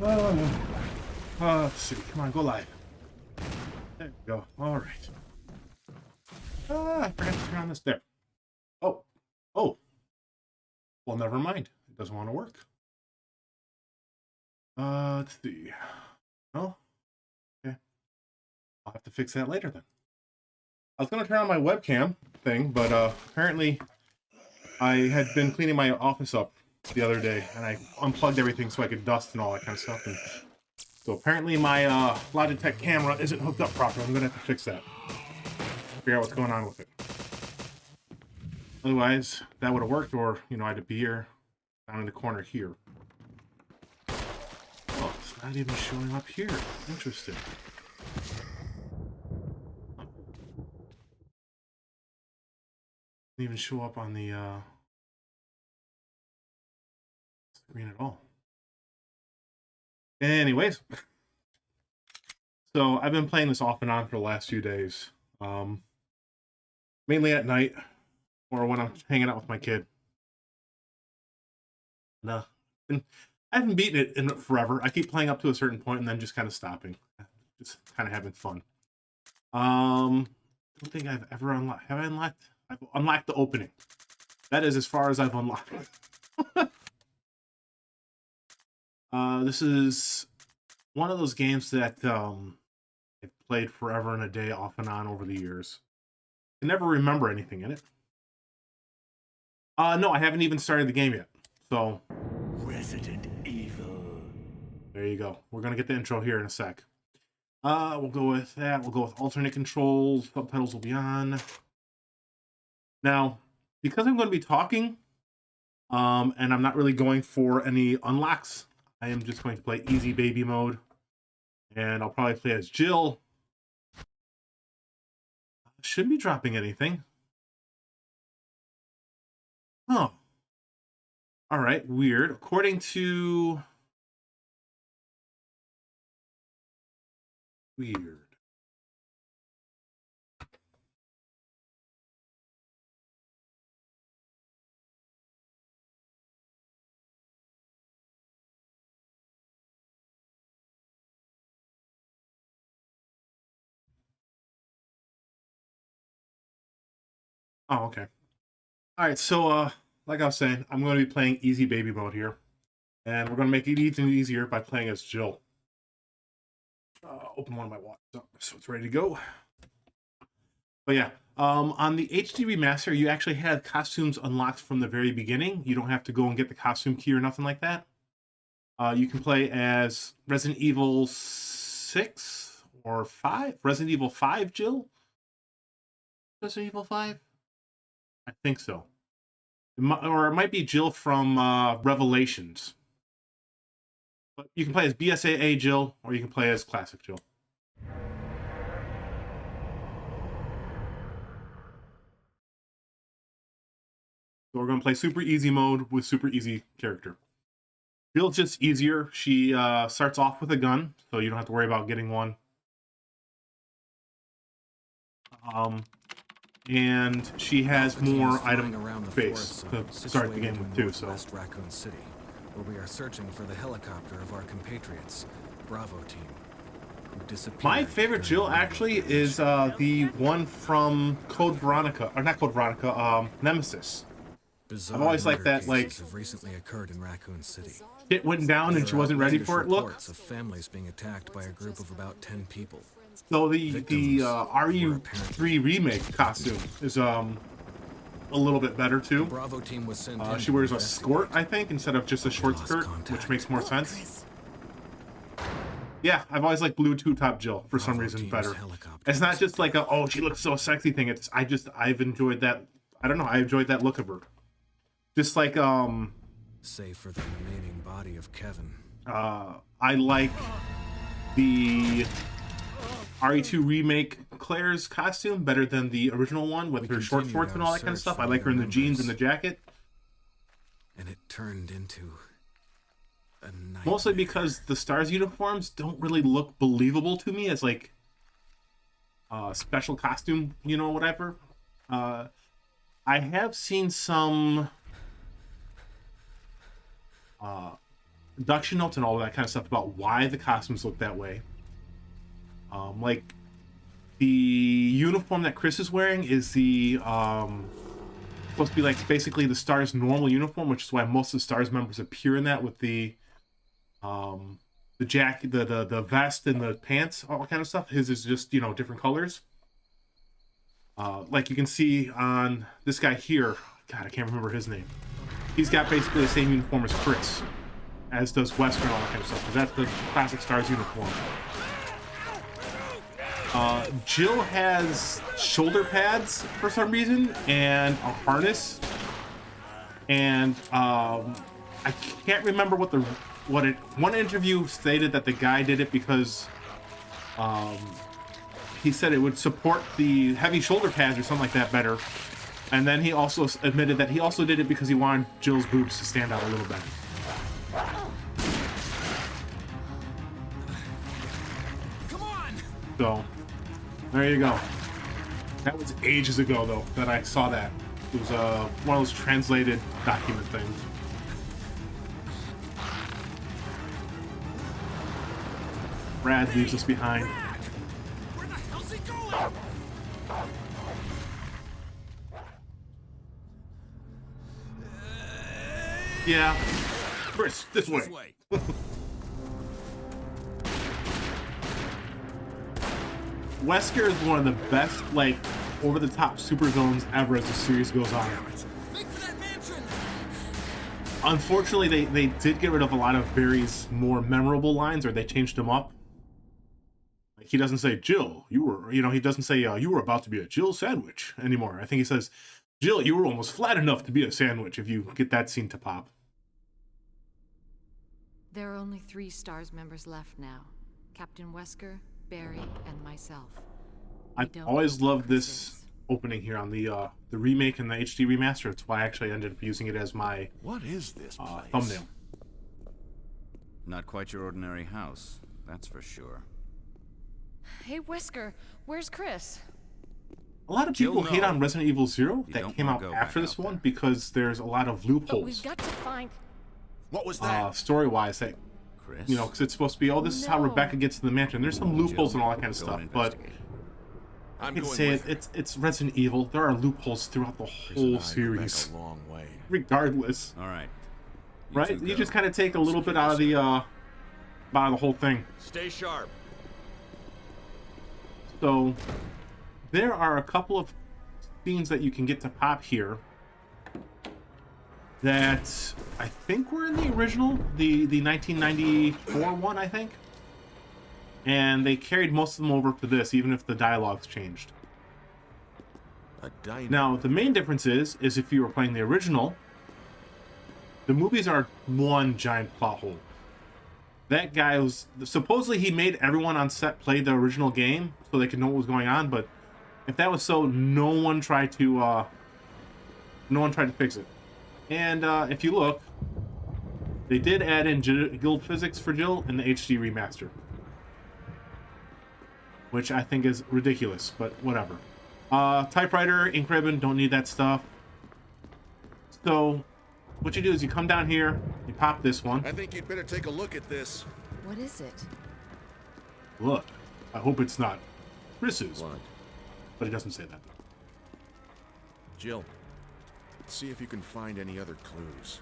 Let's see. Come on, go live. There we go. All right. I forgot to turn on this there. Oh. Oh. Well, never mind. It doesn't want to work. Let's see. Oh. Okay. I'll have to fix that later then. I was going to turn on my webcam thing, but apparently I had been cleaning my office up the other day, and I unplugged everything so I could dust and all that kind of stuff. And so apparently my Logitech camera isn't hooked up properly. I'm going to have to fix that. Figure out what's going on with it. Otherwise, that would have worked, or, you know, I had a beer down in the corner here. Oh, it's not even showing up here. Interesting. Didn't even show up on the screen at all. Anyways, so I've been playing this off and on for the last few days. Mainly at night, or when I'm hanging out with my kid. No, I haven't beaten it in forever. I keep playing up to a certain point and then just kind of stopping. Just kind of having fun. Don't think I've ever unlocked. Have I unlocked? I've unlocked the opening. That is as far as I've unlocked. This is one of those games that I've played forever and a day, off and on over the years. I never remember anything in it. No, I haven't even started the game yet. So, Resident Evil. There you go. We're gonna get the intro here in a sec. We'll go with that. We'll go with alternate controls. Subtitles will be on. Now, because I'm going to be talking, and I'm not really going for any unlocks, I am just going to play easy baby mode, and I'll probably play as Jill. Shouldn't be dropping anything. Oh. All right, weird. According to... Weird. Oh, okay. All right, so like I was saying, I'm going to be playing easy baby mode here, and we're going to make it even easier by playing as Jill. Open one of my watches up so it's ready to go. But yeah, on the HD Remaster, you actually had costumes unlocked from the very beginning. You don't have to go and get the costume key or nothing like that. You can play as Resident Evil 6 or 5? Resident Evil 5 Jill? Resident Evil 5? I think so. Or it might be Jill from Revelations. But you can play as BSAA Jill, or you can play as Classic Jill. So we're going to play super easy mode with super easy character. Jill's just easier. She starts off with a gun, so you don't have to worry about getting one. And she has more item space to start the game with too. So. West Raccoon City, where we are searching for the helicopter of our compatriots, Bravo team, who disappeared. My favorite Jill actually is the one from Code Veronica, or not Code Veronica, Nemesis. I've always liked that, like, have recently occurred in Raccoon City. It went down and she wasn't ready for it. Look. Reports of families being attacked by a group of about 10 people. So the RE3 remake costume is a little bit better too. Bravo team was sent she wears a skirt, I think, instead of just a short skirt, which makes more sense. Yeah, I've always liked blue two-top Jill for some reason better. It's not just like a, oh, she looks so sexy thing. It's I've enjoyed that. I don't know. I enjoyed that look of her. Just like save for the remaining body of Kevin. I like the RE2 remake Claire's costume better than the original one with her short shorts and all that kind of stuff. I like her in the jeans and the jacket. And it turned into a nightmare. Mostly because the STARS uniforms don't really look believable to me as like special costume, you know, whatever. I have seen some production notes and all that kind of stuff about why the costumes look that way. Like the uniform that Chris is wearing is the supposed to be like basically the Stars' normal uniform, which is why most of the Stars members appear in that with the jacket, the vest and the pants, all that kind of stuff. His is just, you know, different colors. Like you can see on this guy here, God, I can't remember his name. He's got basically the same uniform as Chris, as does Wesker and all that kind of stuff, because that's the classic Stars uniform. Jill has shoulder pads for some reason and a harness, and I can't remember one interview stated that the guy did it because he said it would support the heavy shoulder pads or something like that better. And then he also admitted that he also did it because he wanted Jill's boobs to stand out a little better. Come on! So, there you go. That was ages ago, though, that I saw that. It was one of those translated document things. Brad leaves us behind. Where the hell's he going? Yeah. Chris, this way. Wesker is one of the best, like, over-the-top super villains ever as the series goes on. Make for that mansion! Unfortunately, they did get rid of a lot of Barry's more memorable lines, or they changed them up. Like, he doesn't say, Jill, you were, you know, he doesn't say, you were about to be a Jill sandwich anymore. I think he says, Jill, you were almost flat enough to be a sandwich, if you get that scene to pop. There are only 3 Stars members left now. Captain Wesker, Barry, and myself. I've always loved this opening here on the remake and the HD remaster. It's why I actually ended up using it as my What is this place? thumbnail. Not quite your ordinary house, that's for sure. Hey, Wesker, where's Chris? A lot of people hate on Resident Evil 0 You that don't came wanna out go after back this out one there. because there's a lot of But loopholes we've got to find... What was that? story-wise that, Chris? you know, because it's supposed to be, oh, this is how No. Rebecca gets to the mansion. There's some loopholes Jill, and all that kind of go stuff, and but investigate. I I'm can going say with it's Resident Evil. There are loopholes throughout the Chris and I whole go back series, a long way. regardless, All right. right? two You go. just kind of take a little bit out of the whole thing. Stay sharp. So there are a couple of scenes that you can get to pop here that I think were in the original, the 1994 one, I think. And they carried most of them over to this, even if the dialogue's changed. A dino. Now, the main difference is if you were playing the original, the movies are one giant plot hole. That guy was supposedly he made everyone on set play the original game so they could know what was going on, but if that was so, no one tried to fix it. And if you look, they did add in guild physics for Jill in the HD remaster, which I think is ridiculous, but whatever. Typewriter, ink ribbon, don't need that stuff. So what you do is you come down here, you pop this one. I think you'd better take a look at this. What is it? Look, I hope it's not Chris's, Blood. but it doesn't say that though. Jill, see if you can find any other clues.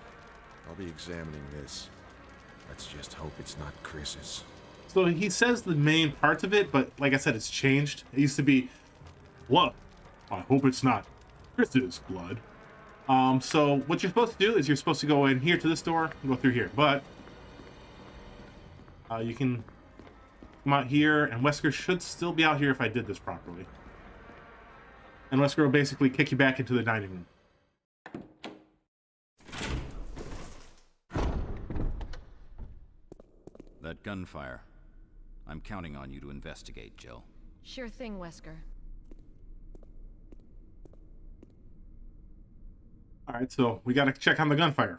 I'll be examining this. Let's just hope it's not Chris's. So he says the main parts of it, but like I said, it's changed. It used to be, look, I hope it's not Chris's blood. So what you're supposed to do is you're supposed to go in here to this door and go through here, but you can come out here, and Wesker should still be out here if I did this properly. And Wesker will basically kick you back into the dining room. That gunfire. I'm counting on you to investigate, Jill. Sure thing, Wesker. Alright, so we gotta check on the gunfire.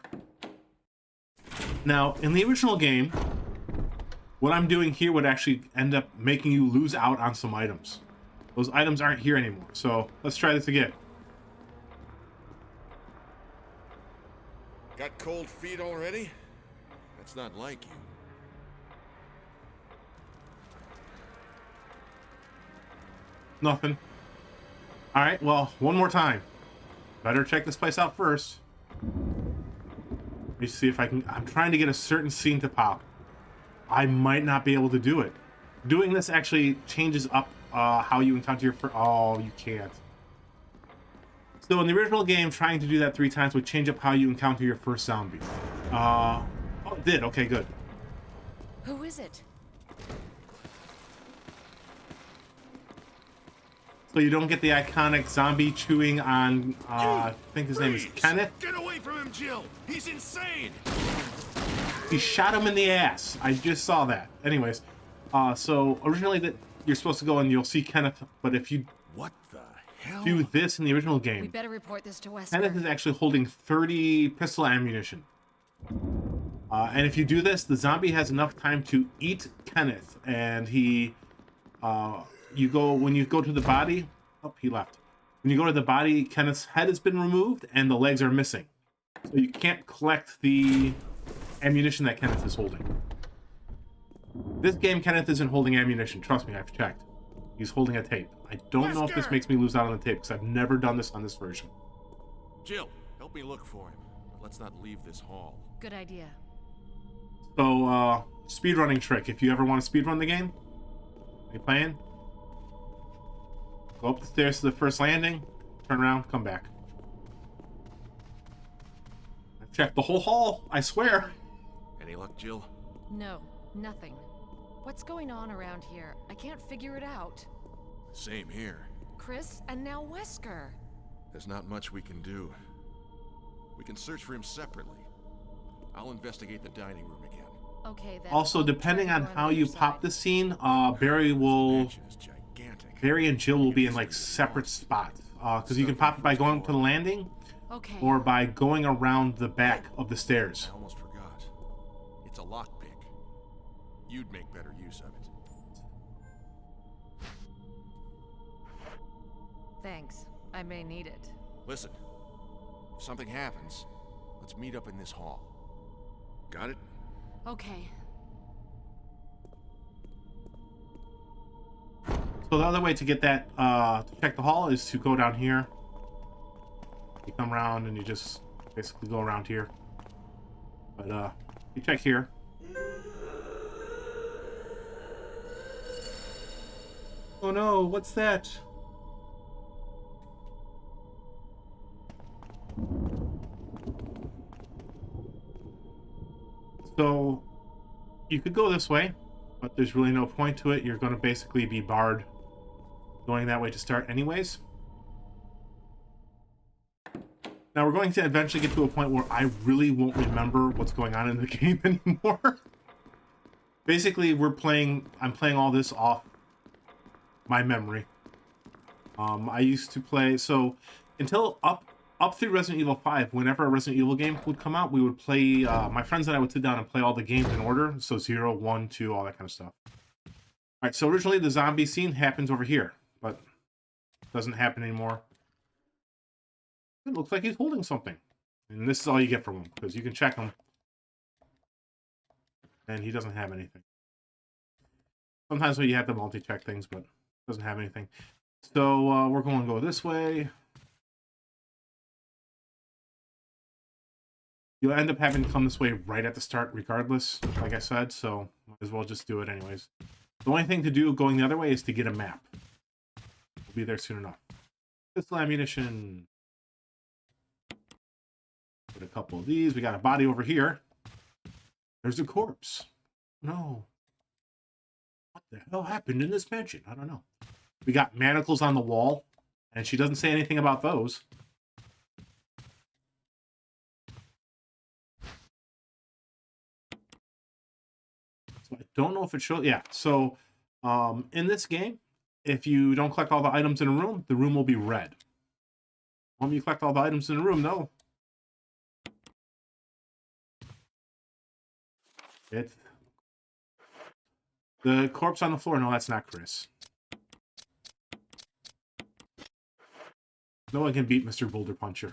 Now, in the original game, what I'm doing here would actually end up making you lose out on some items. Those items aren't here anymore, so let's try this again. Got cold feet already? That It's not like you. Nothing. All right, well, one more time. Better check this place out first. Let me see if I can... I'm trying to get a certain scene to pop. I might not be able to do it. Doing this actually changes up how you encounter your... Oh, you can't. So in the original game, trying to do that 3 times would change up how you encounter your first zombie. Oh, it did. Okay, good. Who is it? So you don't get the iconic zombie chewing on, I think his name is Kenneth. Get away from him, Jill! He's insane! He shot him in the ass. I just saw that. Anyways, so originally that you're supposed to go and you'll see Kenneth, but if you What the hell? do this in the original We game, better report this to Wesker. Kenneth is actually holding 30 pistol ammunition. And if you do this, the zombie has enough time to eat Kenneth, and he, when you go to the body, oh, he left. When you go to the body, Kenneth's head has been removed and the legs are missing. So you can't collect the ammunition that Kenneth is holding. This game, Kenneth isn't holding ammunition. Trust me, I've checked. He's holding a tape. I don't know if this makes me lose out on the tape, because I've never done this on this version. Jill, help me look for him. Let's not leave this hall. Good idea. So, speedrunning trick. If you ever want to speedrun the game, are you playing? Go up the stairs to the first landing, turn around, come back. I've checked the whole hall, I swear. Any luck, Jill? No, nothing. What's going on around here? I can't figure it out. Same here. Chris, and now Wesker. There's not much we can do. We can search for him separately. I'll investigate the dining room again. Okay, then. Also, I'll depending try to on go how the you other pop side. this scene, Barry Mansion is gigantic. Barry and Jill will be in like separate spots. Because you can pop it by going up to the landing, Okay. or by going around the back of the stairs. I almost forgot. It's a lockpick. You'd make better use of it. Thanks. I may need it. Listen, if something happens, let's meet up in this hall. Got it? Okay. So the other way to get that, to check the hall, is to go down here. You come around and you just basically go around here. But you check here. Oh no, what's that? So you could go this way, but there's really no point to it. You're going to basically be barred going that way to start anyways. Now we're going to eventually get to a point where I really won't remember what's going on in the game anymore. Basically, I'm playing all this off my memory. I used to play, so until up through Resident Evil 5, whenever a Resident Evil game would come out, we would play, my friends and I would sit down and play all the games in order. So 0, 1, 2, all that kind of stuff. All right, so originally the zombie scene happens over here, but it doesn't happen anymore. It looks like he's holding something. And this is all you get from him, because you can check him. And he doesn't have anything. Sometimes you have to multi-check things, but doesn't have anything. So we're going to go this way. You'll end up having to come this way right at the start regardless, like I said, so might as well just do it anyways. The only thing to do going the other way is to get a map. We'll be there soon enough. Pistol ammunition. Put a couple of these. We got a body over here. There's a corpse. No. What the hell happened in this mansion? I don't know. We got manacles on the wall, and she doesn't say anything about those. So I don't know if it shows. Yeah, so in this game, if you don't collect all the items in a room, the room will be red. When you collect all the items in a room, no. It's the corpse on the floor. No, that's not Chris. No one can beat Mr. Boulder Puncher.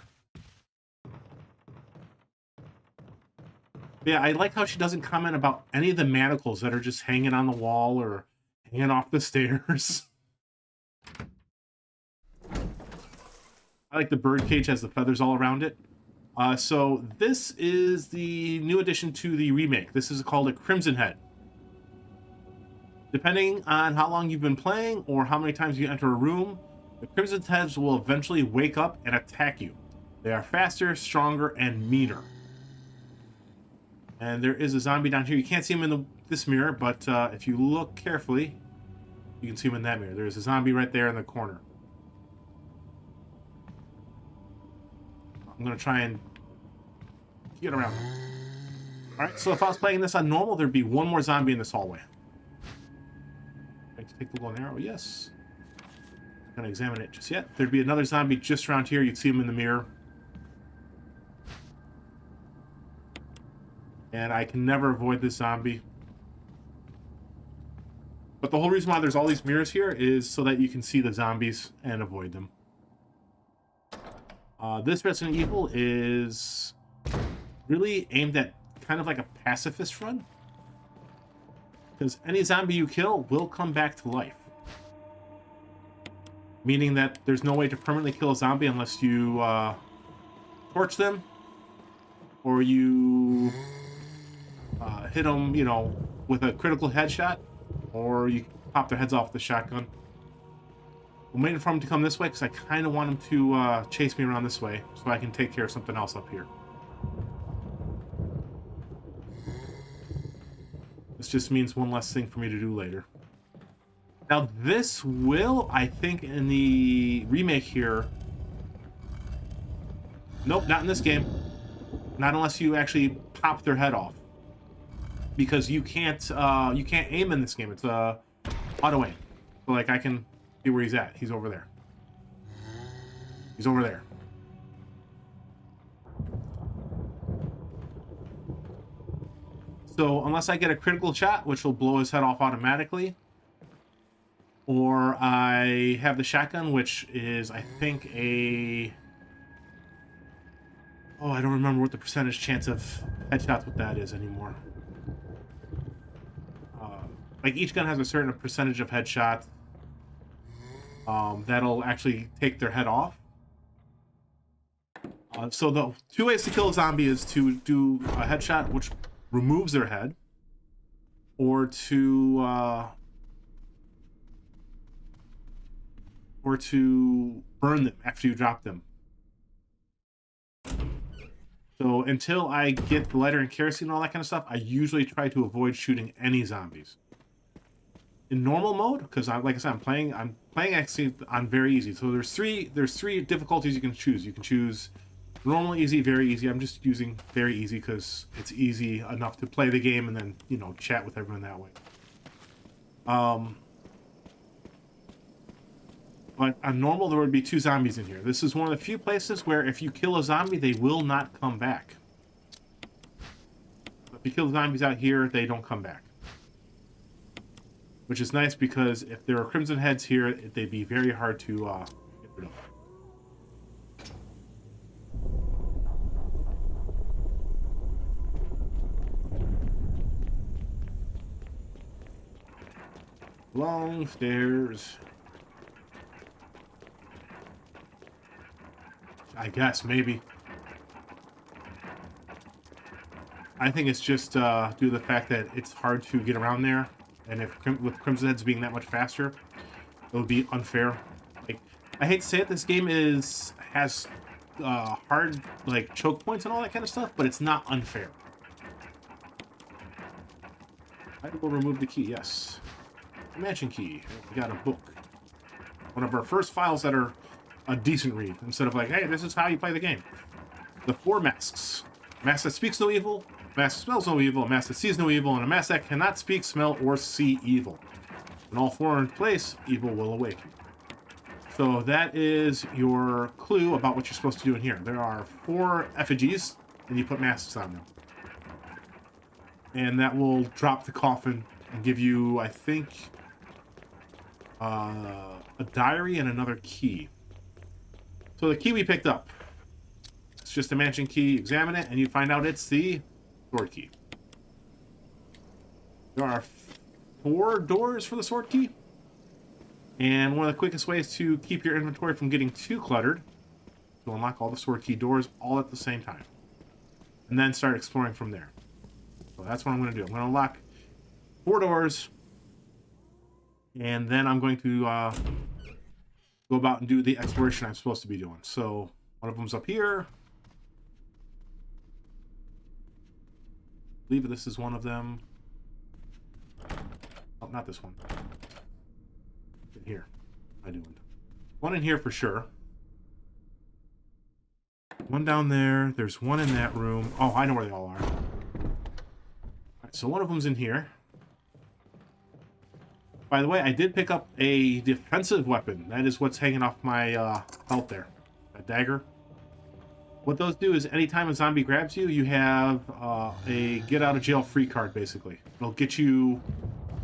Yeah, I like how she doesn't comment about any of the manacles that are just hanging on the wall or hanging off the stairs. I like the birdcage has the feathers all around it. So this is the new addition to the remake. This is called a Crimson Head. Depending on how long you've been playing or how many times you enter a room, the Crimson Heads will eventually wake up and attack you. They are faster, stronger, and meaner. And there is a zombie down here. You can't see him in this mirror, but if you look carefully, you can see him in that mirror. There's a zombie right there in the corner. I'm going to try and get around him. Alright, so if I was playing this on normal, there'd be one more zombie in this hallway. Take the little arrow, yes. I'm going to examine it just yet. There'd be another zombie just around here. You'd see him in the mirror. And I can never avoid this zombie. But the whole reason why there's all these mirrors here is so that you can see the zombies and avoid them. This Resident Evil is really aimed at kind of like a pacifist run. Because any zombie you kill will come back to life. Meaning that there's no way to permanently kill a zombie unless you torch them or you hit them, you know, with a critical headshot, or you pop their heads off with the shotgun. I'm waiting for him to come this way because I kind of want him to chase me around this way so I can take care of something else up here. This just means one less thing for me to do later. Now this will, I think, in the remake here... Nope, not in this game. Not unless you actually pop their head off. Because you can't aim in this game. It's auto aim. So like I can see where he's at. He's over there. He's over there. So unless I get a critical shot, which will blow his head off automatically, or I have the shotgun, which is, I think, a... Oh, I don't remember what the percentage chance of headshots with that is anymore. Like, each gun has a certain percentage of headshots that'll actually take their head off. So the two ways to kill a zombie is to do a headshot, which removes their head, or to burn them after you drop them. So until I get the lighter and kerosene and all that kind of stuff, I usually try to avoid shooting any zombies. In normal mode, because like I said, I'm playing actually on very easy. So there's three difficulties you can choose. You can choose normal, easy, very easy. I'm just using very easy because it's easy enough to play the game and then, you know, chat with everyone that way. But on normal, there would be two zombies in here. This is one of the few places where if you kill a zombie, they will not come back. If you kill the zombies out here, they don't come back. Which is nice because if there are Crimson Heads here, they'd be very hard to get rid of. Long stairs. I guess, maybe. I think it's just due to the fact that it's hard to get around there. And if with Crimson Heads being that much faster, it would be unfair. Like, I hate to say it, this game has hard, like, choke points and all that kind of stuff, but it's not unfair. I will remove the key, yes. The mansion key. We got a book. One of our first files that are a decent read, instead of like, hey, this is how you play the game. The four masks. A mask that speaks no evil, a mask that smells no evil, a mask that sees no evil, and a mask that cannot speak, smell, or see evil. When all four are in place, evil will awaken. So that is your clue about what you're supposed to do in here. There are 4 effigies, and you put masks on them. And that will drop the coffin and give you, I think, a diary and another key. So the key we picked up, it's just a mansion key. Examine it, and you find out it's the sword key. There are 4 doors for the sword key. And one of the quickest ways to keep your inventory from getting too cluttered, to unlock all the sword key doors all at the same time. And then start exploring from there. So that's what I'm going to do. I'm going to unlock 4 doors. And then I'm going to go about and do the exploration I'm supposed to be doing. So one of them's up here. I believe this is one of them. Oh, not this one. In here. I do. One in here for sure. One down there. There's one in that room. Oh, I know where they all are. Alright, so one of them's in here. By the way, I did pick up a defensive weapon. That is what's hanging off my belt there. A dagger. What those do is anytime a zombie grabs you, you have a get out of jail free card, basically. It'll get you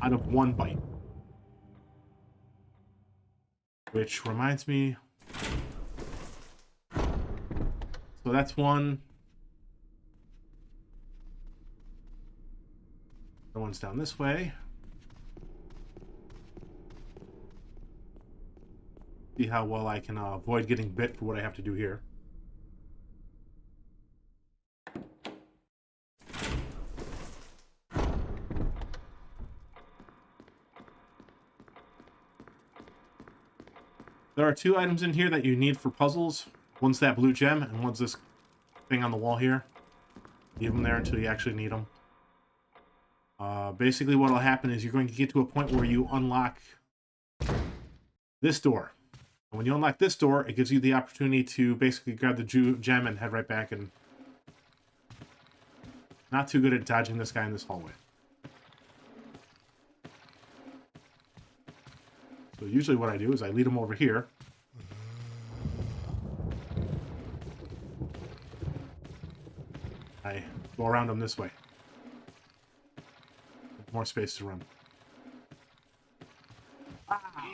out of 1 bite. Which reminds me... So that's one. The one's down this way. See how well I can avoid getting bit for what I have to do here. There are 2 items in here that you need for puzzles. One's that blue gem, and one's this thing on the wall here. Leave them there until you actually need them. Basically what will happen is you're going to get to a point where you unlock this door. And when you unlock this door, it gives you the opportunity to basically grab the gem and head right back. And not too good at dodging this guy in this hallway. So usually what I do is I lead him over here. I go around him this way. More space to run.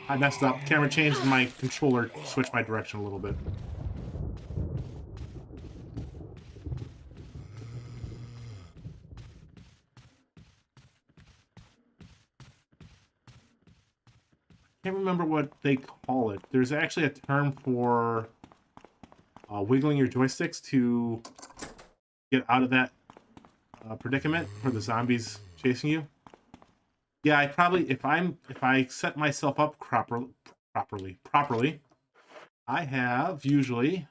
I messed up. Camera changed and my controller switched my direction a little bit. Can't remember what they call it. There's actually a term for wiggling your joysticks to get out of that predicament for the zombies chasing you. Yeah, I probably if I set myself up properly, I have usually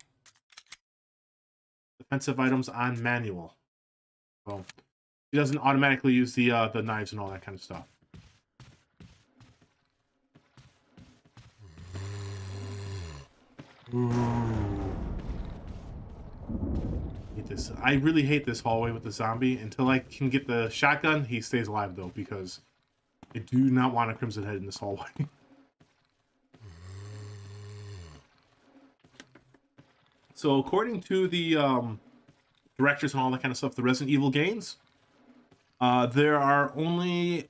defensive items on manual. So he doesn't automatically use the knives and all that kind of stuff. Ooh. Hate this. I really hate this hallway with the zombie. Until I can get the shotgun, he stays alive though, because I do not want a Crimson Head in this hallway. So according to the directors and all that kind of stuff, the Resident Evil games, there are only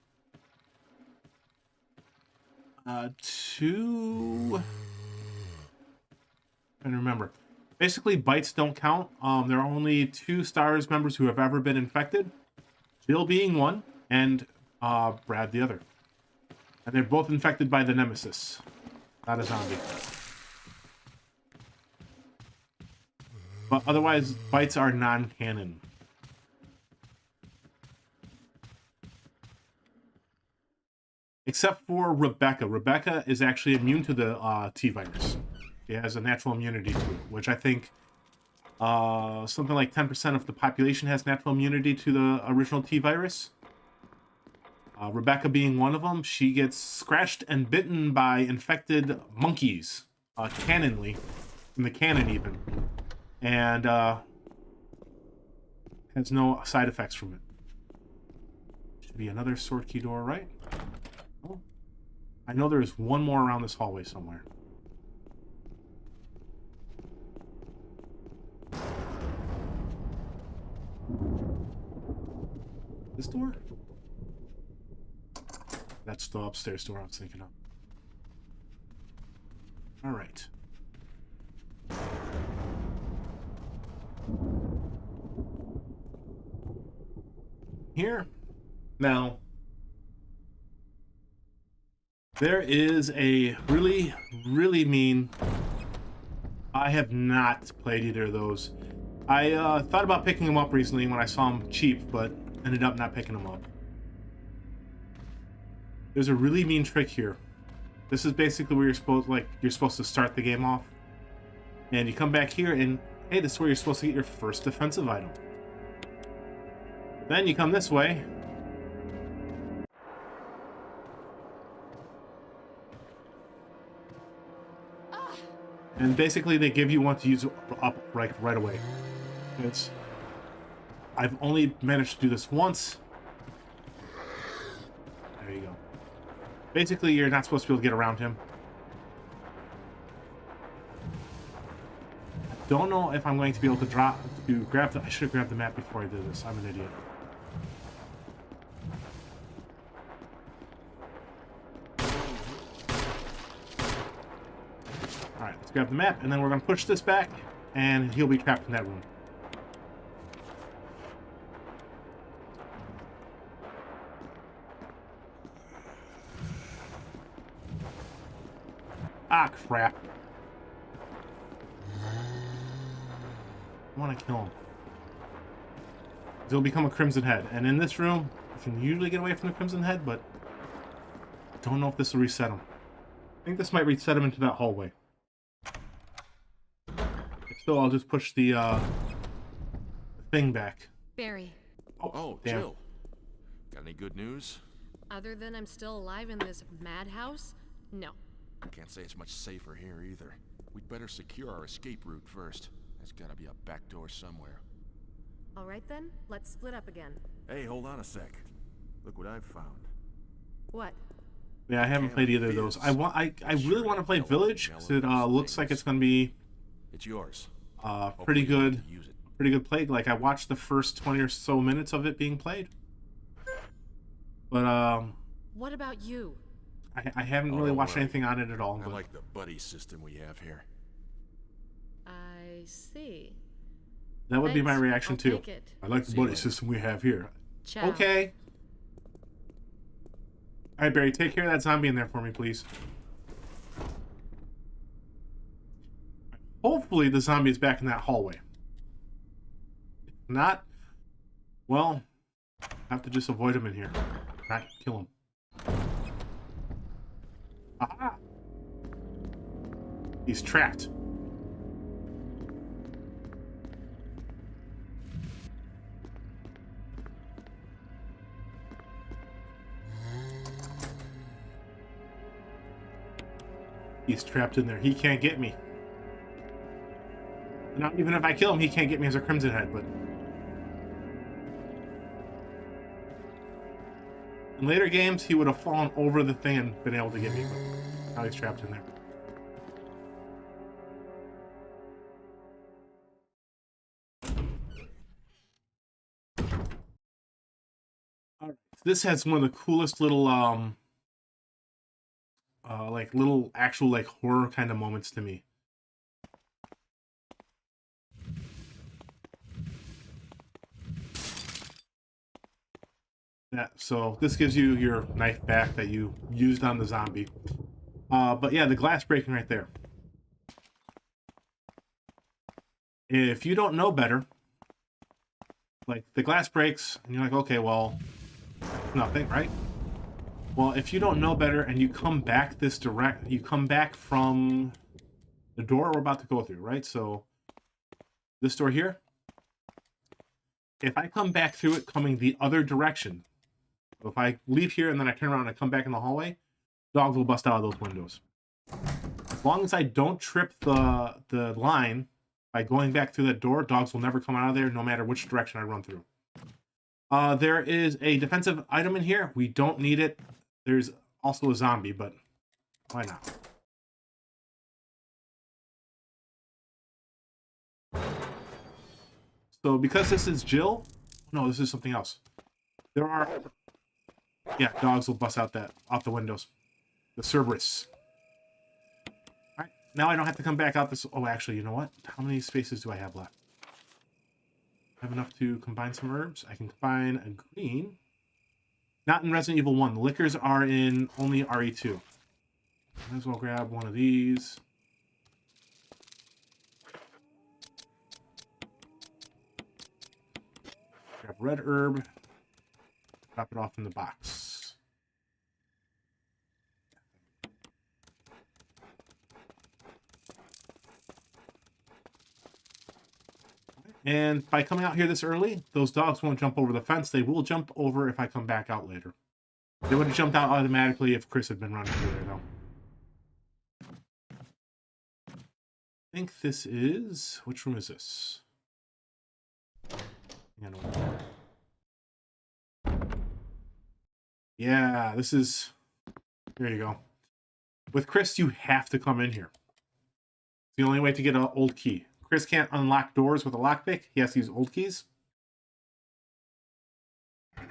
2... I don't remember. Basically, bites don't count. There are only 2 STARS members who have ever been infected. Jill being one, and Brad the other. And they're both infected by the Nemesis, not a zombie. But otherwise, bites are non-canon. Except for Rebecca. Rebecca is actually immune to the T-virus. She has a natural immunity to it, which I think something like 10% of the population has natural immunity to the original T-virus. Rebecca being one of them, she gets scratched and bitten by infected monkeys, canonly, in the canon even, and has no side effects from it. Should be another sword key door, right? Oh. I know there's one more around this hallway somewhere. This door? That's the upstairs door I was thinking of. Alright. Here. Now, There is a really, really mean... I have not played either of those. I thought about picking them up recently when I saw them cheap, but ended up not picking them up. There's a really mean trick here. This is basically where you're supposed to start the game off. And you come back here and, hey, this is where you're supposed to get your first defensive item. Then you come this way. And basically they give you one to use up right away. I've only managed to do this once. There you go. Basically, you're not supposed to be able to get around him. I don't know if I'm going to be able to grab the... I should have grabbed the map before I did this. I'm an idiot. Alright, let's grab the map, and then we're going to push this back, and he'll be trapped in that room. Ah, crap. I want to kill him. He'll become a Crimson Head. And in this room, you can usually get away from the Crimson Head, but I don't know if this will reset him. I think this might reset him into that hallway. If so, I'll just push the thing back. Barry, Oh, damn. Jill. Got any good news? other than I'm still alive in this madhouse, no. Can't say it's much safer here either. We'd better secure our escape route first. There's gotta be a back door somewhere. All right then, let's split up again. Hey, hold on a sec. Look what I've found. What? Yeah, I haven't played either of those. I really want to play Village because it looks like it's going to be It's yours. pretty good. Hopefully you can use it. Pretty good play. Like I watched the first 20 or so minutes of it being played, but What about you? I haven't really don't watched worry. anything on it at all. I But like the buddy system we have here. I see. that would be my Thanks, reaction I'll too. take it. I like the See you buddy later. system we have here. Ciao. Okay. All right, Barry, take care of that zombie in there for me, please. Hopefully the zombie is back in that hallway. If not, well, I have to just avoid him in here. Not kill him. Aha! He's trapped. He's trapped in there. He can't get me. Not even if I kill him, he can't get me as a Crimson Head, but... in later games, he would have fallen over the thing and been able to get me, but now he's trapped in there. Alright, this has one of the coolest little, like little actual like horror kind of moments to me. Yeah, so this gives you your knife back that you used on the zombie. But yeah, the glass breaking right there. If you don't know better, like the glass breaks and you're like, okay, well, nothing, right? Well, if you don't know better and you come back you come back from the door we're about to go through, right? So this door here, if I come back through it coming the other direction, if I leave here and then I turn around and I come back in the hallway, dogs will bust out of those windows. As long as I don't trip the line by going back through that door, dogs will never come out of there no matter which direction I run through. There is a defensive item in here. We don't need it. There's also a zombie, but why not? So because this is Jill, no, this is something else. There are, yeah, dogs will bust out the windows. The Cerberus. All right, now I don't have to come back out this. Oh, actually, you know what? How many spaces do I have left? I have enough to combine some herbs. I can combine a green. Not in Resident Evil 1. The liquors are in only RE2. Might as well grab one of these. Grab red herb. Drop it off in the box. And by coming out here this early, those dogs won't jump over the fence. They will jump over if I come back out later. They would have jumped out automatically if Chris had been running through there, though. I think this is... Which room is this? Yeah, this is... There you go. With Chris, you have to come in here. It's the only way to get an old key. Chris can't unlock doors with a lockpick. He has to use old keys. I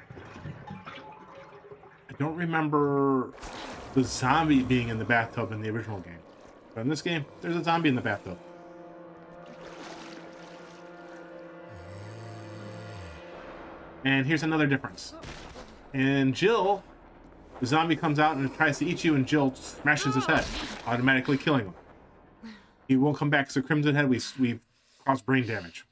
don't remember the zombie being in the bathtub in the original game. But in this game, there's a zombie in the bathtub. And here's another difference. In Jill, the zombie comes out and tries to eat you, and Jill smashes his head, automatically killing him. He won't come back because the Crimson Head, we cause brain damage.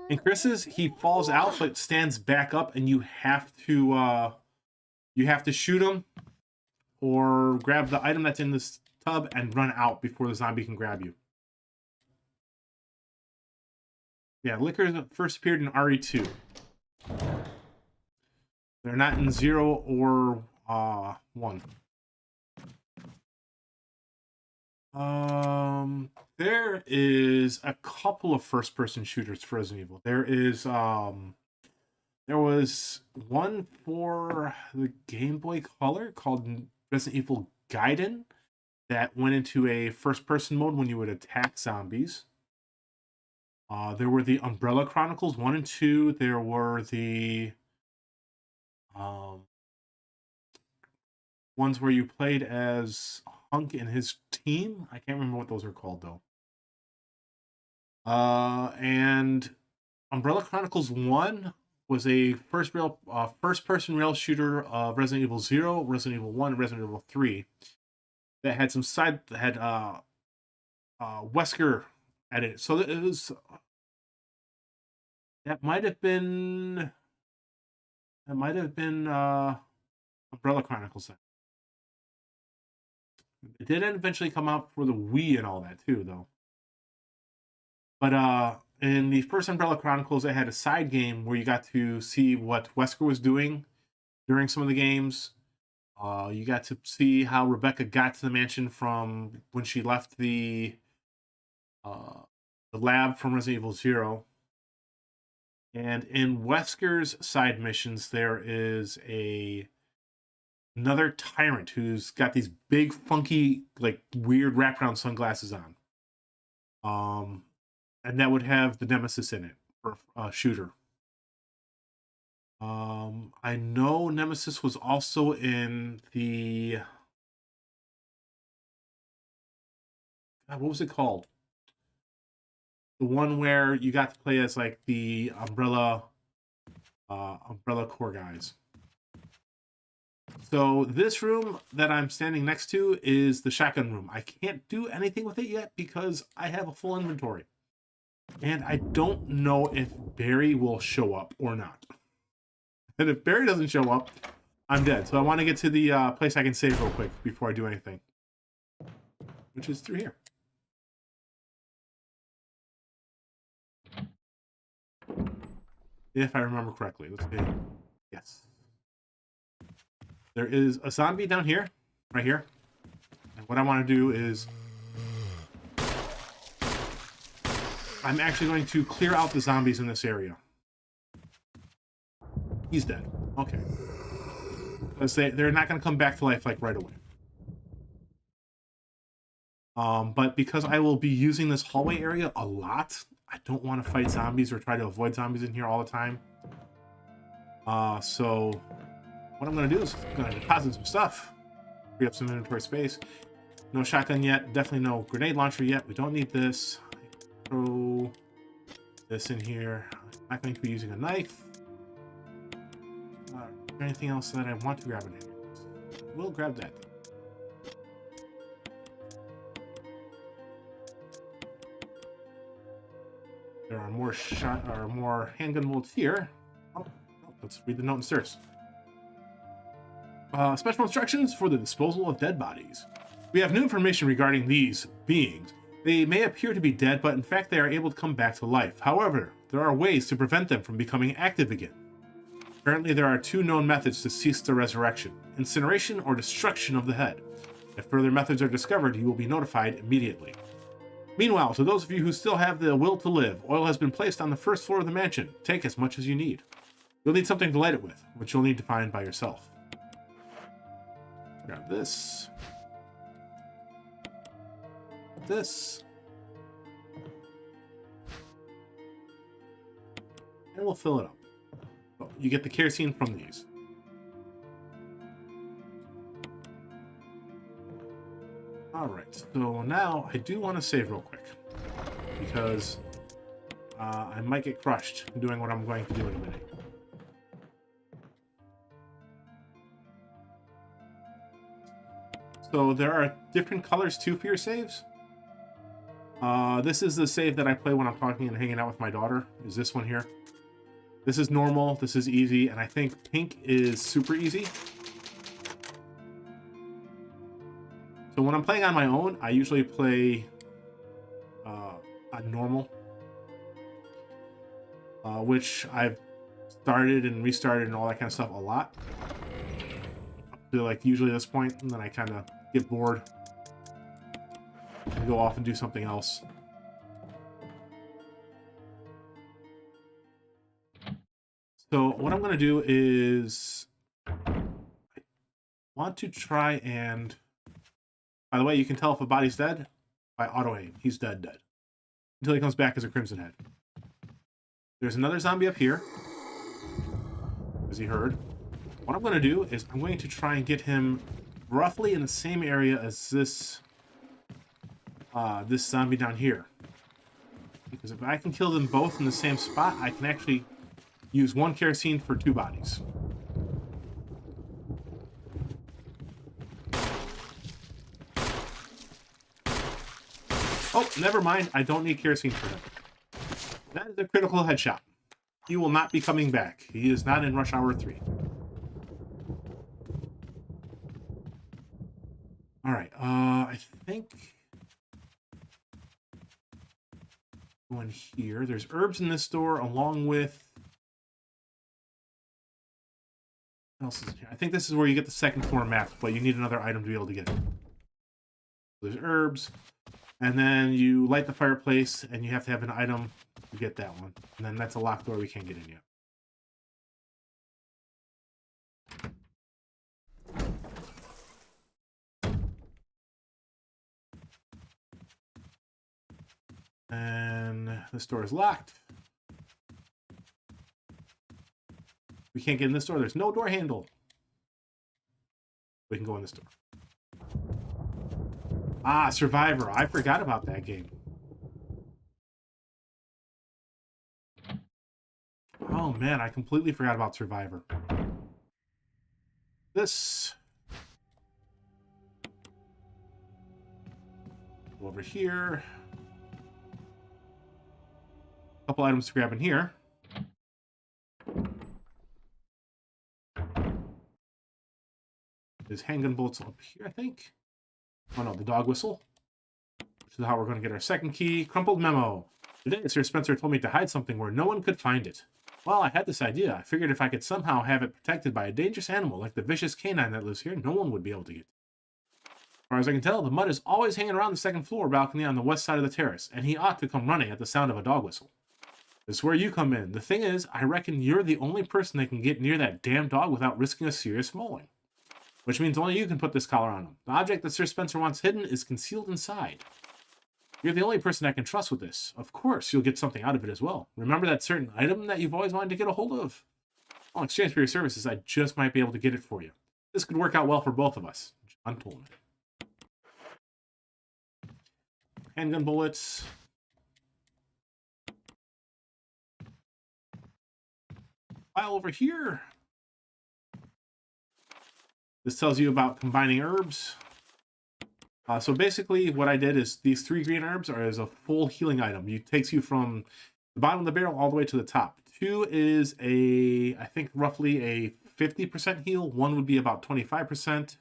In Chris's, he falls out but stands back up, and you have to shoot him or grab the item that's in this tub and run out before the zombie can grab you. Yeah, Liquor first appeared in RE2. They're not in 0 or 1. There is a couple of first-person shooters for Resident Evil. There is there was one for the Game Boy Color called Resident Evil Gaiden that went into a first-person mode when you would attack zombies. There were the Umbrella Chronicles 1 and 2. There were the ones where you played as Hunk and his team. I can't remember what those are called, though. And Umbrella Chronicles 1 was a first-person rail shooter of Resident Evil 0, Resident Evil 1, and Resident Evil 3 that had some Wesker added. So it was... That might have been Umbrella Chronicles. It did eventually come out for the Wii and all that too, though. But in the first Umbrella Chronicles, it had a side game where you got to see what Wesker was doing during some of the games. You got to see how Rebecca got to the mansion from when she left the lab from Resident Evil 0. And in Wesker's side missions, there is another tyrant who's got these big, funky, like weird wraparound sunglasses on. And that would have the Nemesis in it, or shooter. I know Nemesis was also in the... God, what was it called? The one where you got to play as like the Umbrella Corps guys. So this room that I'm standing next to is the shotgun room. I can't do anything with it yet because I have a full inventory. And I don't know if Barry will show up or not. And if Barry doesn't show up, I'm dead. So I want to get to the place I can save real quick before I do anything. Which is through here. If I remember correctly. Let's see. Yes. There is a zombie down here. Right here. And what I want to do is... I'm actually going to clear out the zombies in this area. He's dead. Okay. Because they're not going to come back to life like right away. But because I will be using this hallway area a lot, I don't want to fight zombies or try to avoid zombies in here all the time. So what I'm going to do is I'm going to deposit some stuff. Free up some inventory space. No shotgun yet. Definitely no grenade launcher yet. We don't need this. Throw this in here. I'm not going to be using a knife. Is there anything else that I want to grab in here? We'll grab that. more handgun bullets here. Oh, let's read the note inserts. Special instructions for the disposal of dead bodies. We have new information regarding these beings. They may appear to be dead, but in fact they are able to come back to life. However, there are ways to prevent them from becoming active again. Currently, there are 2 known methods to cease the resurrection: incineration or destruction of the head. If further methods are discovered, you will be notified immediately. Meanwhile, to those of you who still have the will to live, oil has been placed on the first floor of the mansion. Take as much as you need. You'll need something to light it with, which you'll need to find by yourself. Grab this. This. And we'll fill it up. Oh, you get the kerosene from these. Alright, so now I do want to save real quick. Because I might get crushed doing what I'm going to do in a minute. So there are different colors too for your saves. This is the save that I play when I'm talking and hanging out with my daughter, is this one here. This is normal, this is easy, and I think pink is super easy. So when I'm playing on my own, I usually play on normal. Which I've started and restarted and all that kind of stuff a lot. Up to like usually this point, and then I kind of get bored and go off and do something else. So what I'm going to do is I want to try and, by the way, you can tell if a body's dead by auto aim. He's dead. Until he comes back as a crimson head. There's another zombie up here, as he heard. What I'm going to do is I'm going to try and get him roughly in the same area as this this zombie down here. Because if I can kill them both in the same spot, I can actually use 1 kerosene for 2 bodies. Oh, never mind. I don't need kerosene for him. That is a critical headshot. He will not be coming back. He is not in Rush Hour 3. Alright, I think... Go in here. There's herbs in this store along with... What else is here? I think this is where you get the second floor map, but you need another item to be able to get it. There's herbs. And then you light the fireplace, and you have to have an item to get that one. And then that's a locked door we can't get in yet. And this door is locked. We can't get in this door. There's no door handle. We can go in this door. Ah, Survivor. I forgot about that game. Oh, man, I completely forgot about Survivor. This. Go over here. A couple items to grab in here. There's handgun bullets up here, I think. Oh no, the dog whistle. Which is how we're going to get our second key. Crumpled memo. Today, Sir Spencer told me to hide something where no one could find it. Well, I had this idea. I figured if I could somehow have it protected by a dangerous animal like the vicious canine that lives here, no one would be able to get it. As far as I can tell, the mud is always hanging around the second floor balcony on the west side of the terrace, and he ought to come running at the sound of a dog whistle. This is where you come in. The thing is, I reckon you're the only person that can get near that damn dog without risking a serious mauling. Which means only you can put this collar on him. The object that Sir Spencer wants hidden is concealed inside. You're the only person I can trust with this. Of course, you'll get something out of it as well. Remember that certain item that you've always wanted to get a hold of? Well, in exchange for your services, I just might be able to get it for you. This could work out well for both of us. John told me. Handgun bullets. File over here. This tells you about combining herbs. So basically what I did is these 3 green herbs are as a full healing item. It takes you from the bottom of the barrel all the way to the top. 2 is I think roughly a 50% heal. 1 would be about 25%.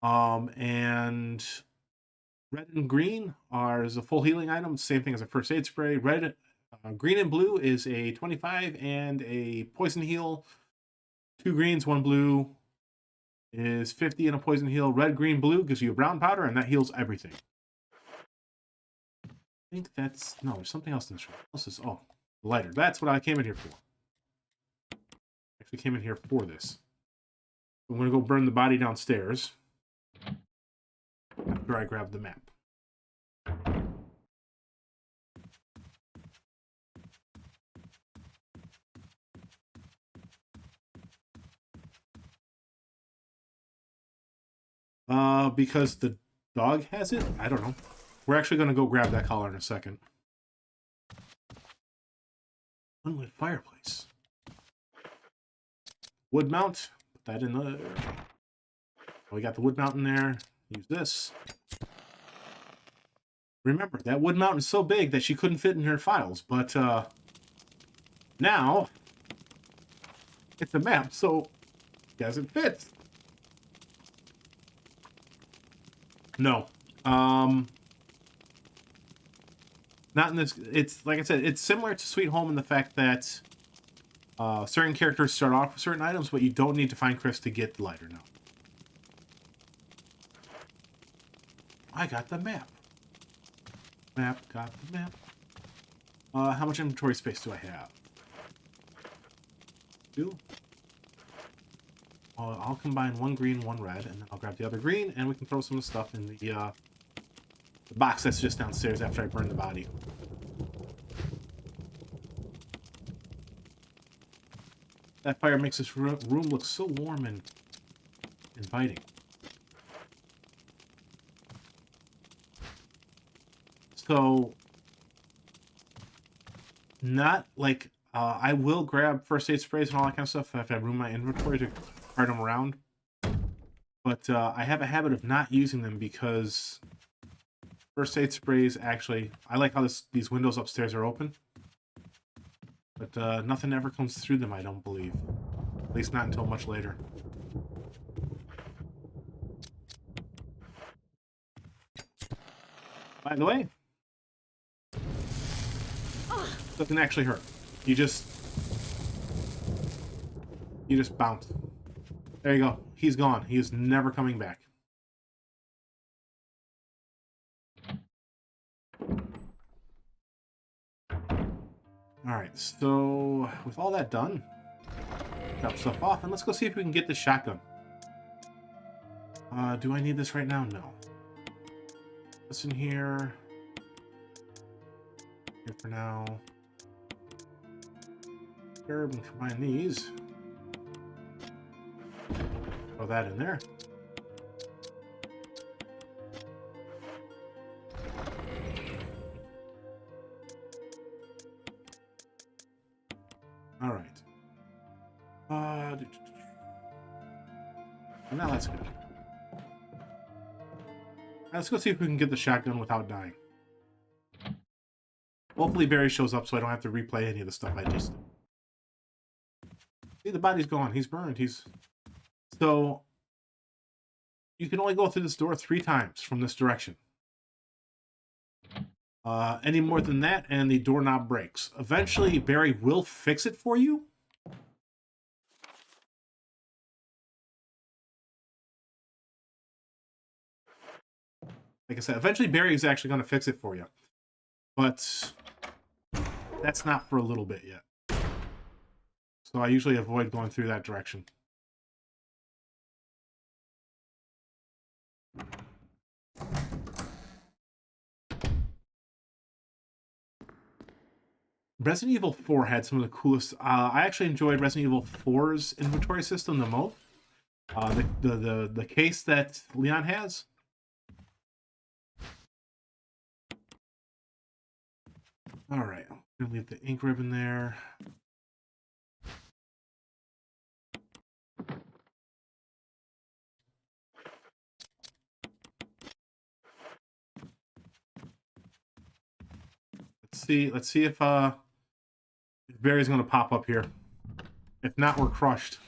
And red and green is a full healing item. Same thing as a first aid spray. Green and blue is a 25 and a poison heal. 2 greens, 1 blue is 50 and a poison heal. Red, green, blue gives you a brown powder, and that heals everything. I think that's... No, there's something else in this room. What's this? Oh, lighter. That's what I came in here for. Actually came in here for this. I'm going to go burn the body downstairs after I grab the map. Because the dog has it? I don't know. We're actually going to go grab that collar in a second. Unlit fireplace. Wood mount. Put that in the... We got the wood mount in there. Use this. Remember, that wood mount is so big that she couldn't fit in her files, but now it's a map, so it doesn't fit. No. Not in this. It's, like I said, it's similar to Sweet Home in the fact that certain characters start off with certain items, but you don't need to find Chris to get the lighter now. I got the map. Got the map. How much inventory space do I have? 2. I'll combine 1 green, 1 red, and then I'll grab the other green, and we can throw some of the stuff in the box that's just downstairs after I burn the body. That fire makes this room look so warm and inviting. So, not like, I will grab first aid sprays and all that kind of stuff if I have room in my inventory to cart them around. But I have a habit of not using them because first aid sprays actually... I like how these windows upstairs are open. But nothing ever comes through them, I don't believe. At least not until much later. By the way... Doesn't actually hurt. You just bounce. There you go. He's gone. He is never coming back. Alright, so with all that done, drop stuff off, and let's go see if we can get this shotgun. Do I need this right now? No. What's in here? Here for now. Herb and combine these. Throw that in there. All right. Now that's good. Let's go see if we can get the shotgun without dying. Hopefully Barry shows up so I don't have to replay any of the stuff I just did. See, the body's gone. He's burned. So, you can only go through this door 3 times from this direction. Any more than that, and the doorknob breaks. Eventually, Barry will fix it for you. Like I said, eventually Barry is actually going to fix it for you. But that's not for a little bit yet. So I usually avoid going through that direction. Resident Evil 4 had some of the coolest... I actually enjoyed Resident Evil 4's inventory system the most. The case that Leon has. Alright, I'm going to leave the ink ribbon there. Let's see. Let's see if Barry's gonna pop up here. If not, we're crushed.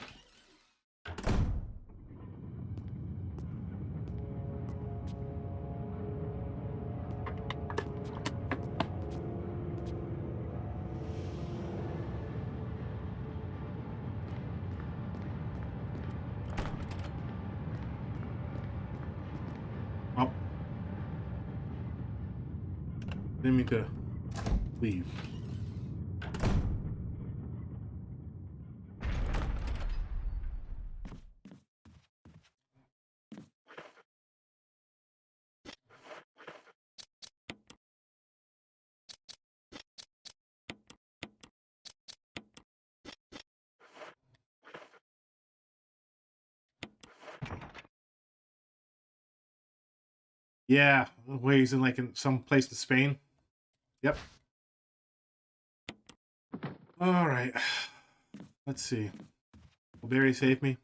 Oh. Didn't mean to leave. Yeah, where he's in like in some place in Spain. Yep. All right. Let's see. Will Barry save me?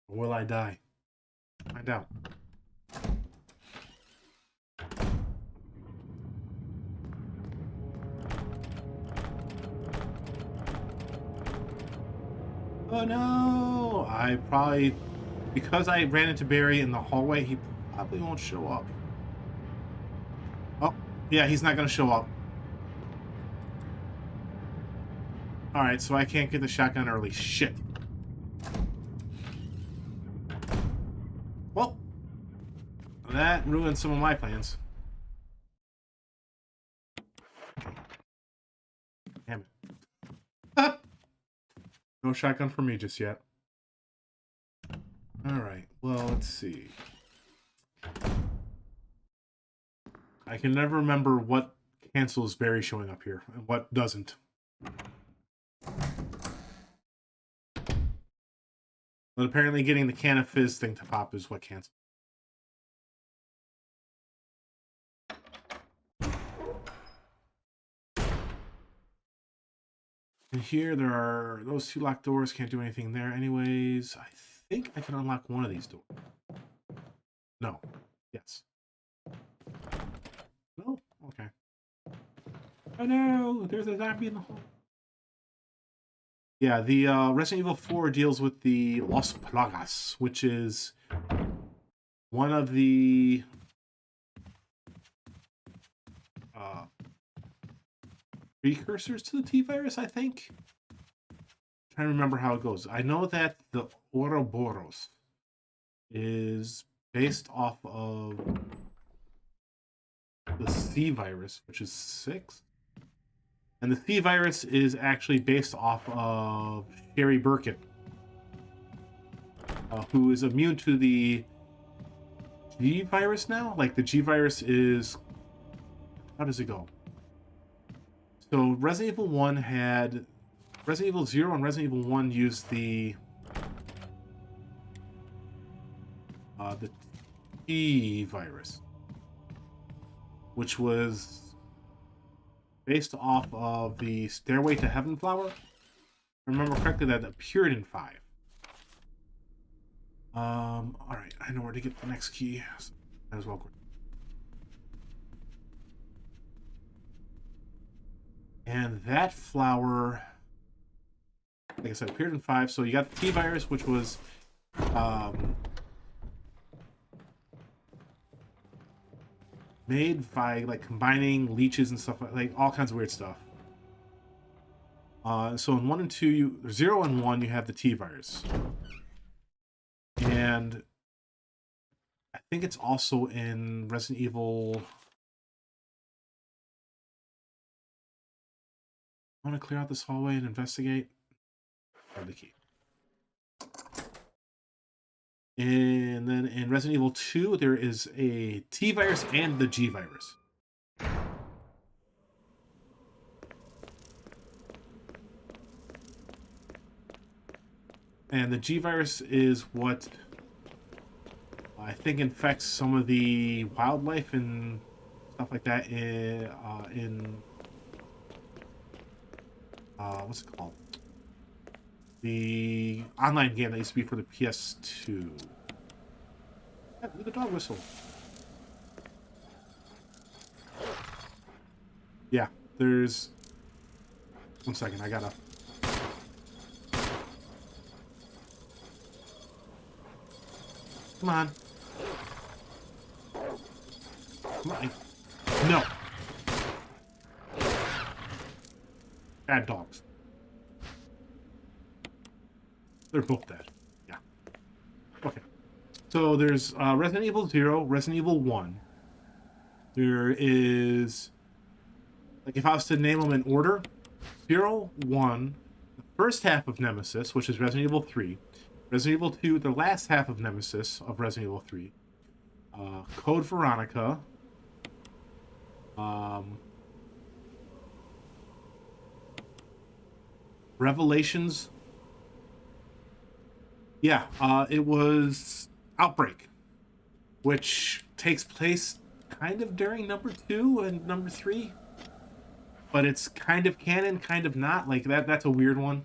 Or will I die? Find out. Oh no! I probably, because I ran into Barry in the hallway, he probably won't show up. Oh, yeah, he's not gonna show up. Alright, so I can't get the shotgun early. Shit. Well, that ruined some of my plans. Damn it. No shotgun for me just yet. Alright, well, let's see. I can never remember what cancels Barry showing up here and what doesn't. But apparently getting the can of fizz thing to pop is what cancels. And here there are those two locked doors. Can't do anything there anyways. I think I can unlock one of these doors. No. Yes. No? Okay. Oh no! There's a zombie in the hole. Yeah, the Resident Evil 4 deals with the Las Plagas, which is one of the precursors to the T-Virus, I think. I'm trying to remember how it goes. I know that the Ouroboros is based off of the C-Virus, which is 6. And the C-Virus is actually based off of Sherry Birkin, who is immune to the G-Virus now. Like, the G-Virus is... How does it go? So, Resident Evil 1 had... Resident Evil 0 and Resident Evil 1 used the T-Virus, which was based off of the Stairway to Heaven flower. If I remember correctly, that appeared in 5. Alright, I know where to get the next key. So might as well go. And that flower, like I said, appeared in 5. So you got the T-Virus, which was made by like combining leeches and stuff, like all kinds of weird stuff. So in 1 and 2, 0 and 1, you have the T-Virus. And I think it's also in Resident Evil... I want to clear out this hallway and investigate. Grab the key. And then in Resident Evil 2, there is a T-Virus and the G-Virus. And the G-Virus is what I think infects some of the wildlife and stuff like that in what's it called? The online game that used to be for the PS2. Look at the dog whistle. Yeah, there's... One second, I gotta... Come on. Come on. No. Bad dogs. They're both dead. Yeah. Okay. So there's Resident Evil 0, Resident Evil 1. There is... Like, if I was to name them in order, 0, 1, the first half of Nemesis, which is Resident Evil 3. Resident Evil 2, the last half of Nemesis of Resident Evil 3. Code Veronica. Revelations. Yeah, it was Outbreak, which takes place kind of during number 2 and number 3. But it's kind of canon, kind of not. Like, that's a weird one.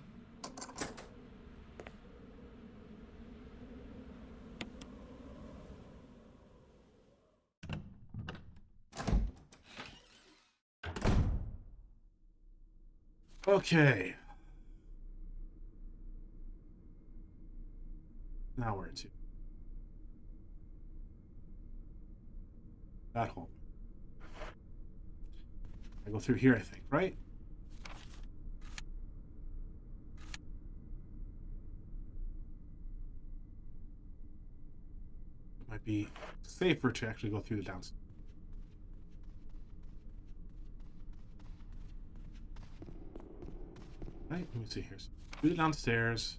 Okay. Now where to? That hole. I go through here, I think, right? It might be safer to actually go through the downstairs. Right, let me see here. So, through the downstairs.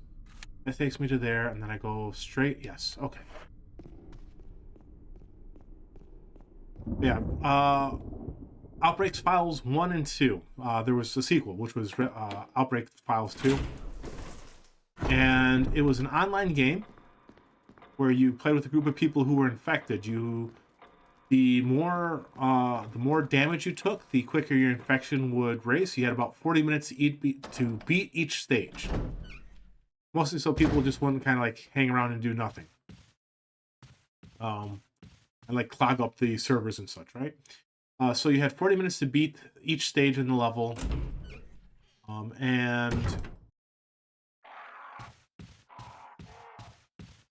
That takes me to there, and then I go straight. Yes, okay. Yeah, Outbreak Files 1 and 2. There was a sequel, which was Outbreak Files 2. And it was an online game where you played with a group of people who were infected. The more damage you took, the quicker your infection would race. You had about 40 minutes to beat each stage. Mostly so people just wouldn't kind of like hang around and do nothing. And like clog up the servers and such, right? So you had 40 minutes to beat each stage in the level. And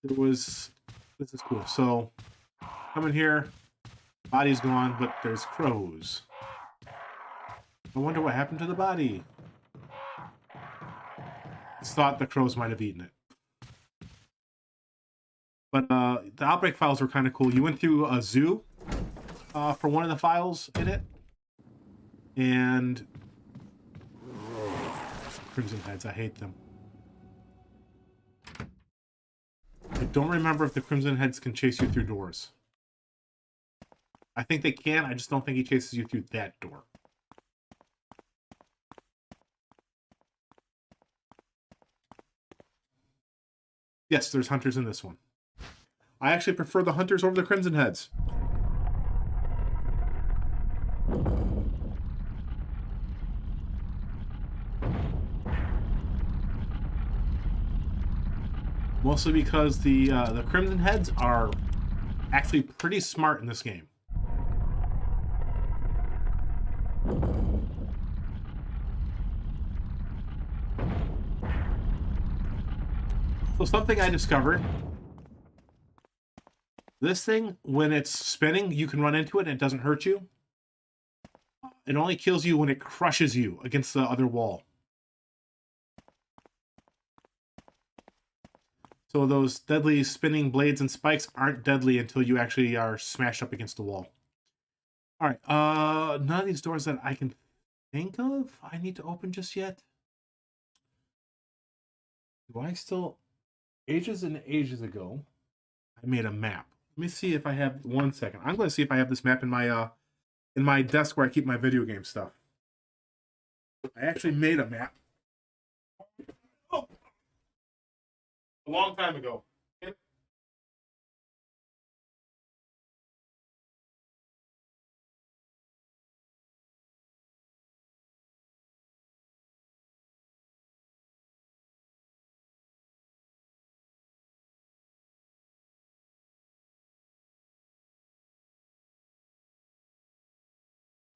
this is cool. So come in here, body's gone, but there's crows. I wonder what happened to the body. It's thought the crows might have eaten it. But the Outbreak files were kind of cool. You went through a zoo for one of the files in it. And Crimson Heads, I hate them. I don't remember if the Crimson Heads can chase you through doors. I think they can, I just don't think he chases you through that door. Yes, there's hunters in this one. I actually prefer the hunters over the Crimson Heads. Mostly because the Crimson Heads are actually pretty smart in this game. So something I discovered. This thing, when it's spinning, you can run into it and it doesn't hurt you. It only kills you when it crushes you against the other wall. So those deadly spinning blades and spikes aren't deadly until you actually are smashed up against the wall. Alright, none of these doors that I can think of I need to open just yet. Do I still... Ages and ages ago, I made a map. Let me see if I have... One second. I'm going to see if I have this map in my desk where I keep my video game stuff. I actually made a map. Oh. A long time ago.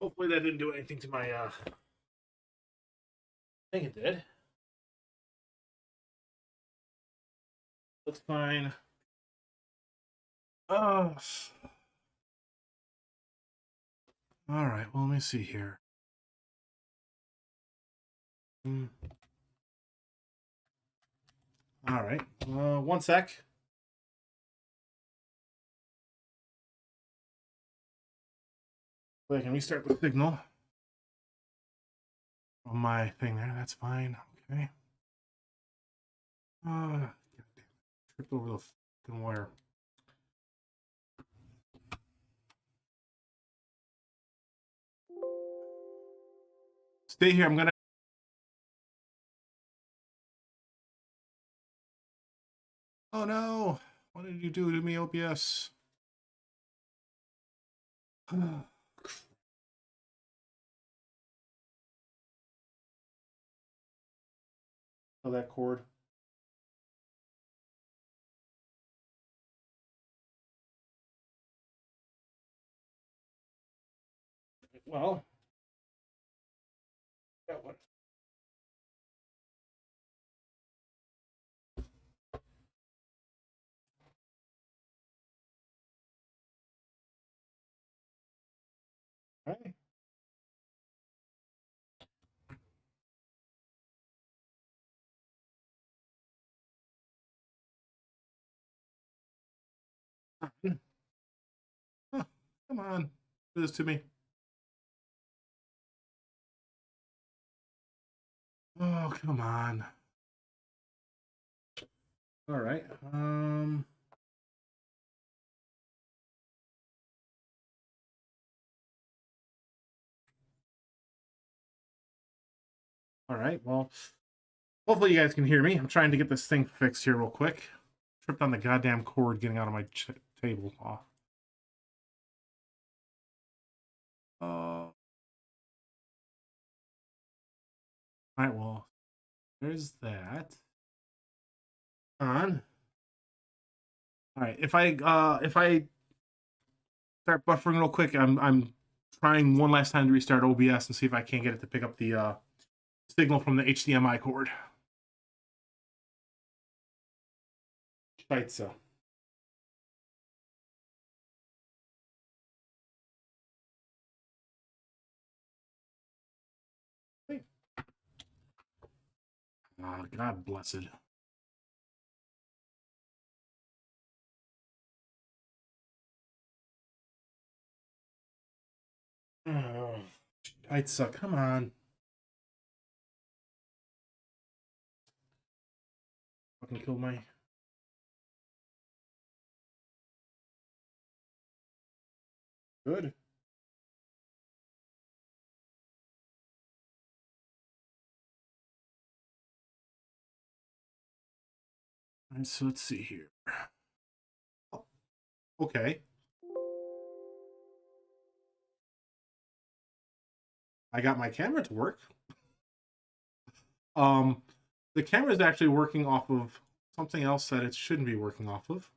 Hopefully that didn't do anything to my I think it did. Looks fine. Oh. All right, well, let me see here. All right, one sec. I can restart the signal on my thing there. That's fine. Okay. Tripped over the fucking wire. Stay here. I'm gonna. Oh no! What did you do to me, OBS? Oh, that cord. Well, that one. Hey. Huh, come on, do this to me. Oh, come on. All right. All right. Well, hopefully you guys can hear me. I'm trying to get this thing fixed here real quick. Tripped on the goddamn cord getting out of my table. Oh. All right. Well, there's that. On. All right. If I start buffering real quick, I'm trying one last time to restart OBS and see if I can't get it to pick up the signal from the HDMI cord. Scheiße. Oh, God blessed. Oh, Scheiße, come on. Fucking killed my... Good. All right, so let's see here. Oh, okay. I got my camera to work. The camera is actually working off of something else that it shouldn't be working off of.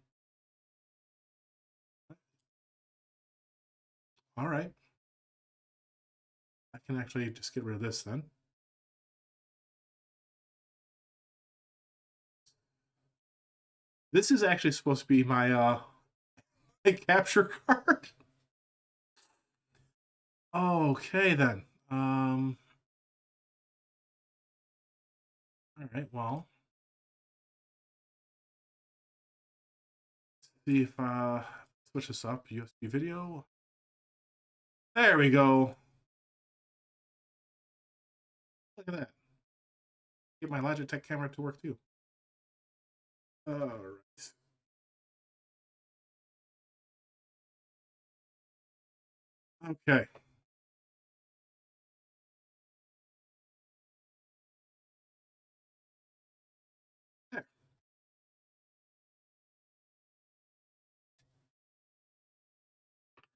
All right. I can actually just get rid of this then. This is actually supposed to be my my capture card. Okay then. All right, well. Let's see if switch this up. USB video. There we go. Look at that. Get my Logitech camera to work too. All right. Okay. There.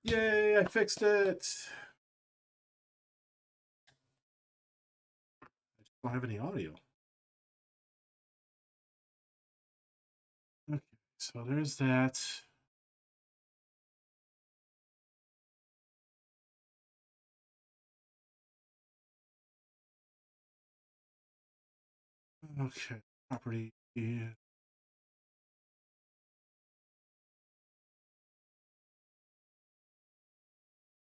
Yay, I fixed it. I just don't have any audio. Okay, so there's that. Okay, property. Yeah.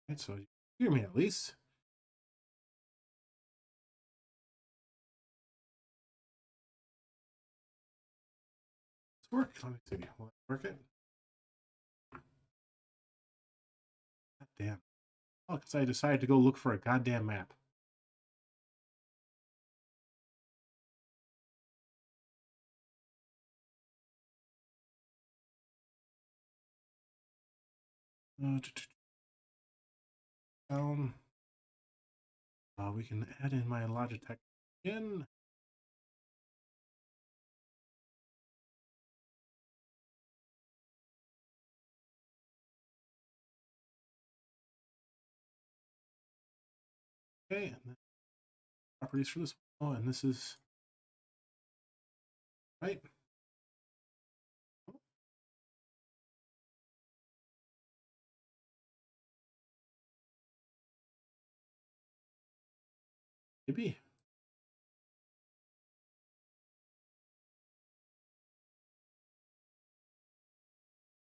Right, so you hear me at least. It's work. Let me see. Will it work it? God damn. Oh, because I decided to go look for a goddamn map. Down. We can add in my Logitech again. Okay, and then properties for this one. Oh, and this is right. Maybe.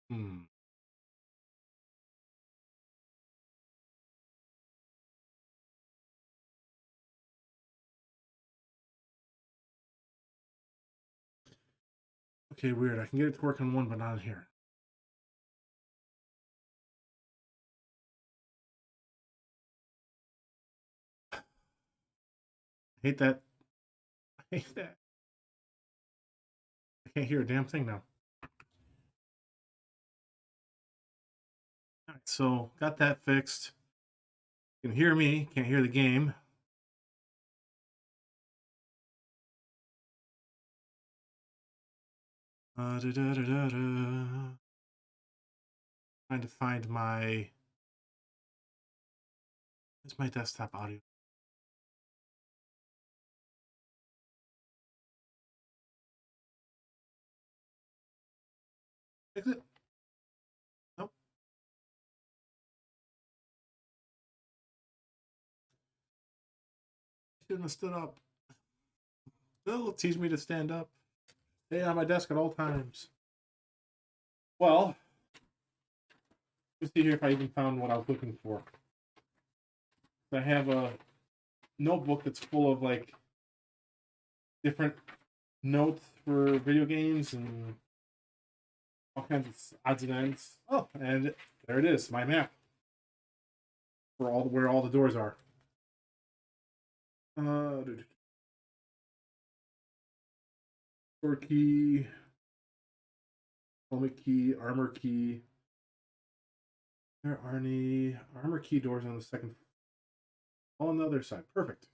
Hmm. Okay, weird. I can get it to work on one, but not on here. I hate that. I hate that. I can't hear a damn thing now. All right, so got that fixed. You can hear me, can't hear the game. Trying to find my. Where's my desktop audio? Fix it? Nope. Shouldn't have stood up. Still teach me to stand up. Stay on my desk at all times. Well, let's see here if I even found what I was looking for. I have a notebook that's full of like different notes for video games and all kinds of odds and ends. Oh, and there it is, my map for all where all the doors are. Door key, helmet key, armor key. There are any armor key doors on the second. All on the other side. Perfect.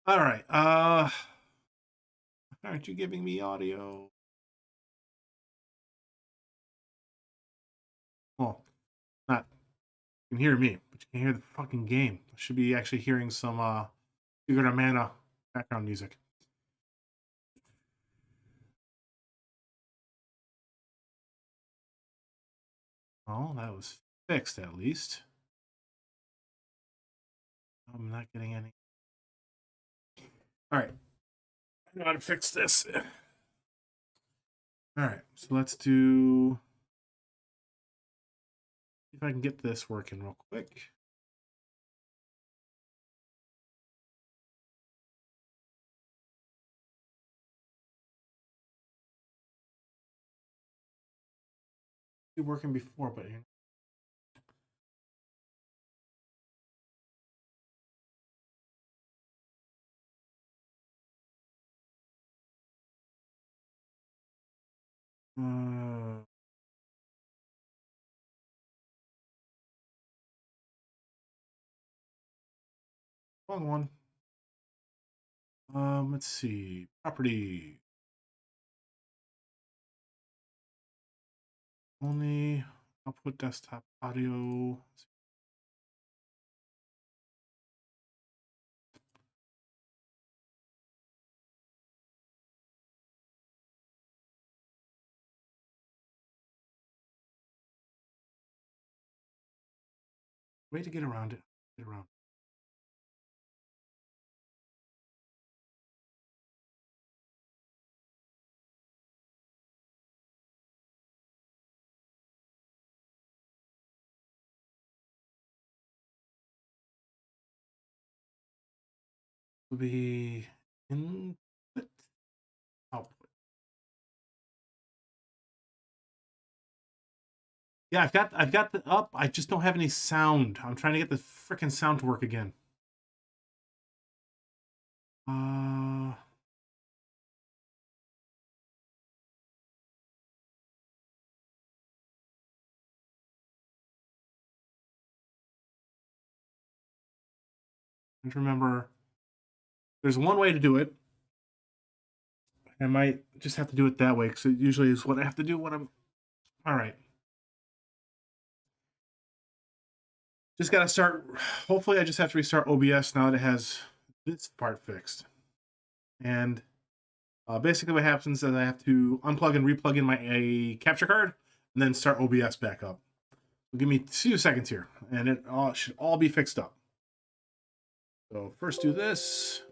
All right. Aren't you giving me audio? Well, not. You can hear me, but you can hear the fucking game. I should be actually hearing some Secret of Mana background music. Oh, that was fixed at least. I'm not getting any. All right. I know how to fix this. All right. So let's do. See if I can get this working real quick. It working before, but wrong one. Let's see. Property. Only output desktop audio. Way to get around it. Get around. Will be input, output. Yeah, I've got the up. I just don't have any sound. I'm trying to get the frickin' sound to work again. I remember there's one way to do it. I might just have to do it that way because it usually is what I have to do when I'm. All right. Just got to start. Hopefully, I just have to restart OBS now that it has this part fixed. And basically, what happens is I have to unplug and replug in my capture card and then start OBS back up. Give me a few seconds here, and it should all be fixed up. So first do this.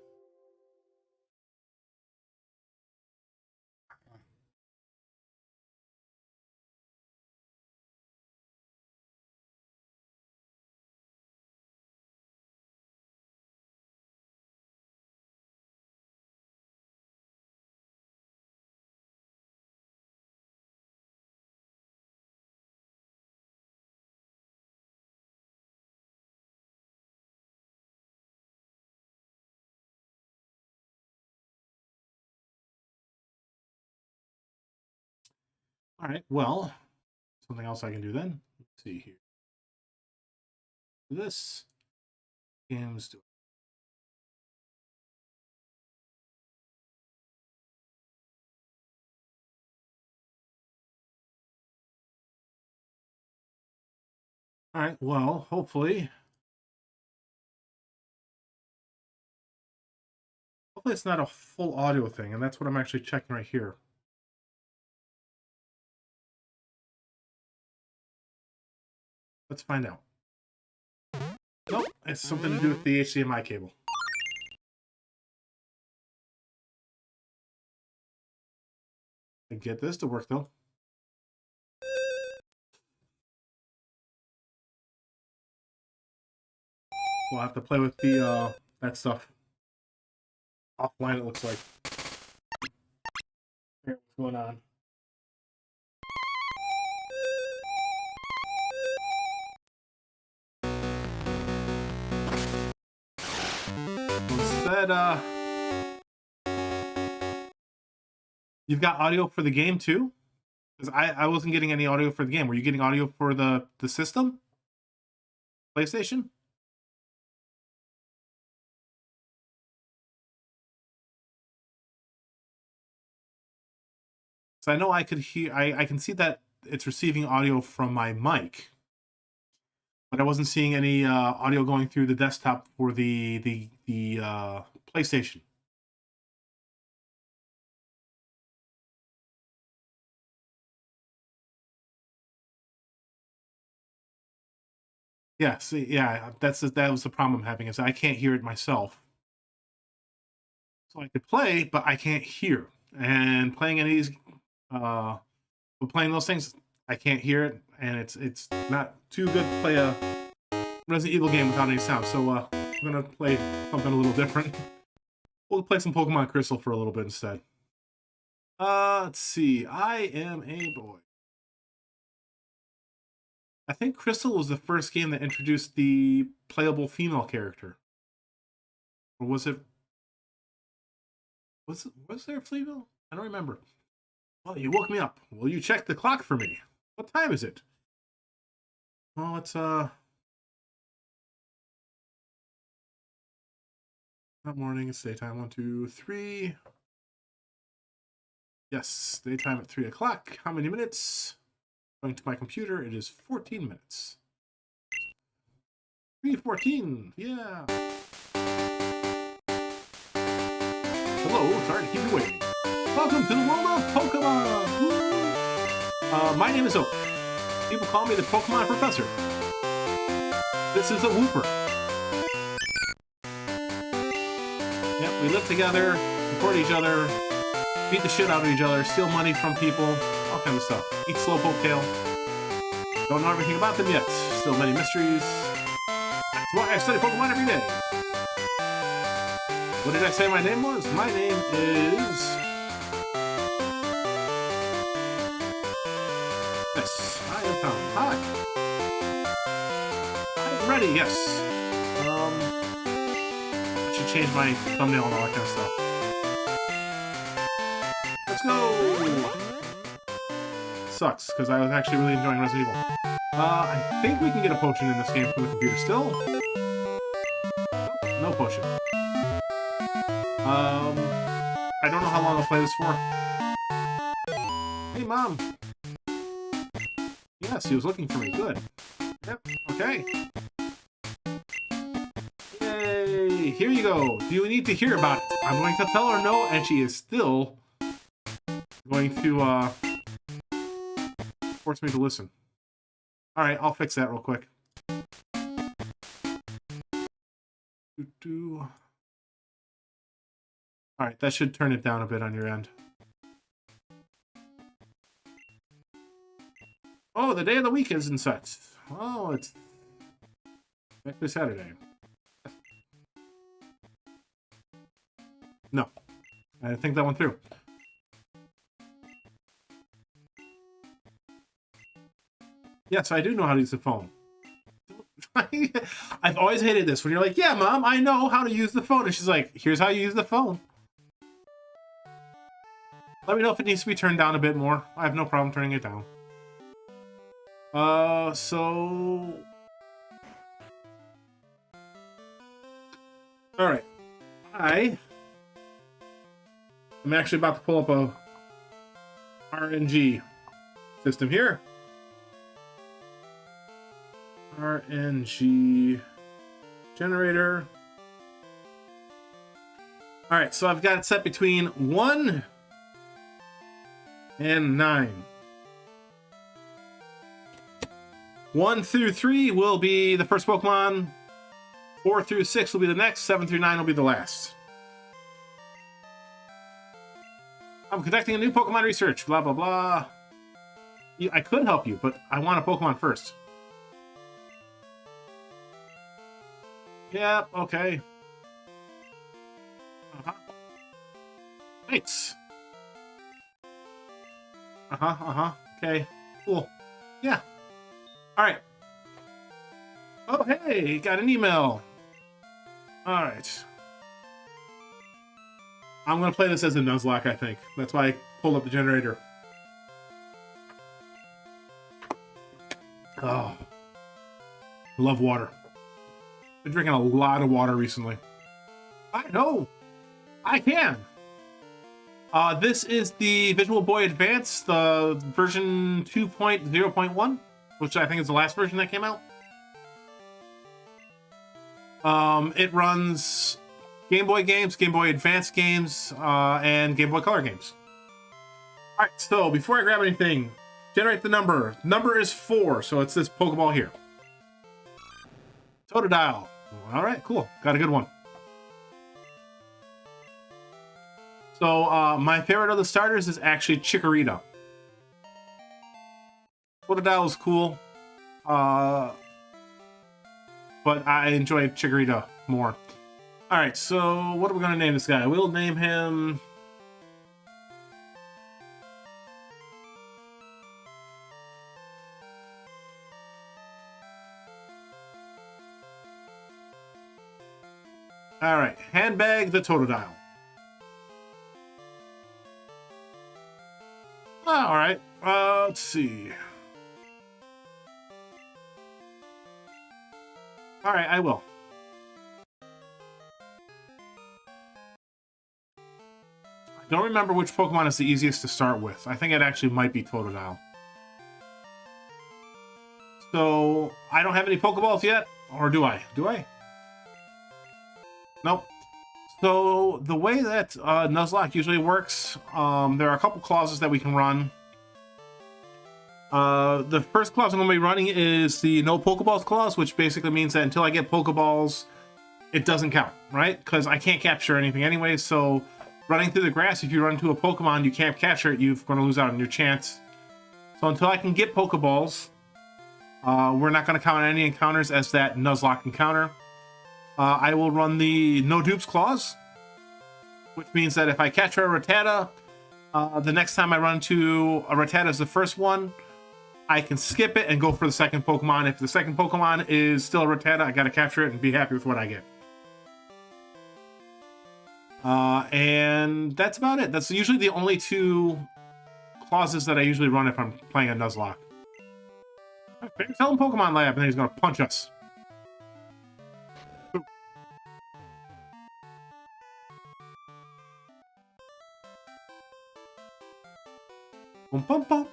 All right, well, something else I can do then. Let's see here. This games. All right, well, hopefully it's not a full audio thing, and that's what I'm actually checking right here. Let's find out. Nope, it's something to do with the HDMI cable. I get this to work though. We'll have to play with the that stuff offline. It looks like. Here, what's going on? Instead, you've got audio for the game too? Because I wasn't getting any audio for the game. Were you getting audio for the system? PlayStation? So I know I could hear. I can see that it's receiving audio from my mic, but I wasn't seeing any audio going through the desktop for the PlayStation. Yeah, see, yeah, that was the problem I'm having, is I can't hear it myself. So I could play, but I can't hear. And playing any of these, playing those things, I can't hear it, and it's not too good to play a Resident Evil game without any sound. So I'm gonna play something a little different. We'll play some Pokemon Crystal for a little bit instead. Let's see. I am a boy. I think Crystal was the first game that introduced the playable female character. Or was it? Was there a female? I don't remember. Well, you woke me up. Will you check the clock for me? What time is it? Well, it's not morning, it's daytime. 1, 2, 3. Yes, daytime at 3 o'clock. How many minutes? Going to my computer, it is 14 minutes. 3:14, yeah. Hello, sorry to keep you waiting. Welcome to the world of Pokemon! My name is Oak. People call me the Pokemon Professor. This is a Wooper. Yep, we live together, support each other, beat the shit out of each other, steal money from people, all kinds of stuff. Eat Slowpoke tail. Don't know everything about them yet. Still many mysteries. That's why I study Pokemon every day. What did I say my name was? My name is... Yes, I am Tom. Hi. I'm ready, yes. I should change my thumbnail and all that kind of stuff. Let's go! Sucks, because I was actually really enjoying Resident Evil. I think we can get a potion in this game from the computer still. No potion. I don't know how long I'll play this for. Hey, Mom! Yes, he was looking for me. Good. Yep, okay. Yay! Here you go. Do you need to hear about it? I'm going to tell her no, and she is still going to, force me to listen. Alright, I'll fix that real quick. Alright, that should turn it down a bit on your end. Oh, the day of the week is and such. Oh, it's back to Saturday. No. I didn't think that one through. Yes, I do know how to use the phone. I've always hated this when you're like, yeah, Mom, I know how to use the phone. And she's like, here's how you use the phone. Let me know if it needs to be turned down a bit more. I have no problem turning it down. So... Alright. I am actually about to pull up a RNG system here. RNG generator. Alright, so I've got it set between 1 and 9. 1 through 3 will be the first Pokemon. 4 through 6 will be the next. 7 through 9 will be the last. I'm conducting a new Pokemon research. Blah, blah, blah. I could help you, but I want a Pokemon first. Yep, okay. Uh-huh. Thanks. Okay, cool. Yeah. Alright. Oh, hey, got an email. Alright. I'm gonna play this as a Nuzlocke, I think. That's why I pulled up the generator. Oh. I love water. Been drinking a lot of water recently. I know. I can. This is the Visual Boy Advance, the version 2.0.1, which I think is the last version that came out. It runs Game Boy games, Game Boy Advance games, and Game Boy Color games. Alright, so before I grab anything, generate the number. Number is 4, so it's this Pokeball here. Totodile. Alright, cool. Got a good one. So, my favorite of the starters is actually Chikorita. Totodile is cool. But I enjoy Chikorita more. Alright, so what are we going to name this guy? We'll name him... Alright, Handbag the Totodile. Alright, let's see. Alright, I will. I don't remember which Pokemon is the easiest to start with. I think it actually might be Totodile. So, I don't have any Pokeballs yet, or do I? Do I? Nope. So, the way that Nuzlocke usually works, there are a couple clauses that we can run. The first clause I'm going to be running is the no Pokeballs clause, which basically means that until I get Pokeballs, it doesn't count, right? Because I can't capture anything anyway, so running through the grass, if you run into a Pokemon, you can't capture it, you're going to lose out on your chance. So until I can get Pokeballs, we're not going to count any encounters as that Nuzlocke encounter. I will run the no dupes clause, which means that if I catch a Rattata, the next time I run into a Rattata as the first one, I can skip it and go for the second Pokemon. If the second Pokemon is still a Rattata, I gotta capture it and be happy with what I get. And that's about it. That's usually the only two clauses that I usually run if I'm playing a Nuzlocke. Tell him Pokemon Lab, and then he's gonna punch us. Bum, bum, bum.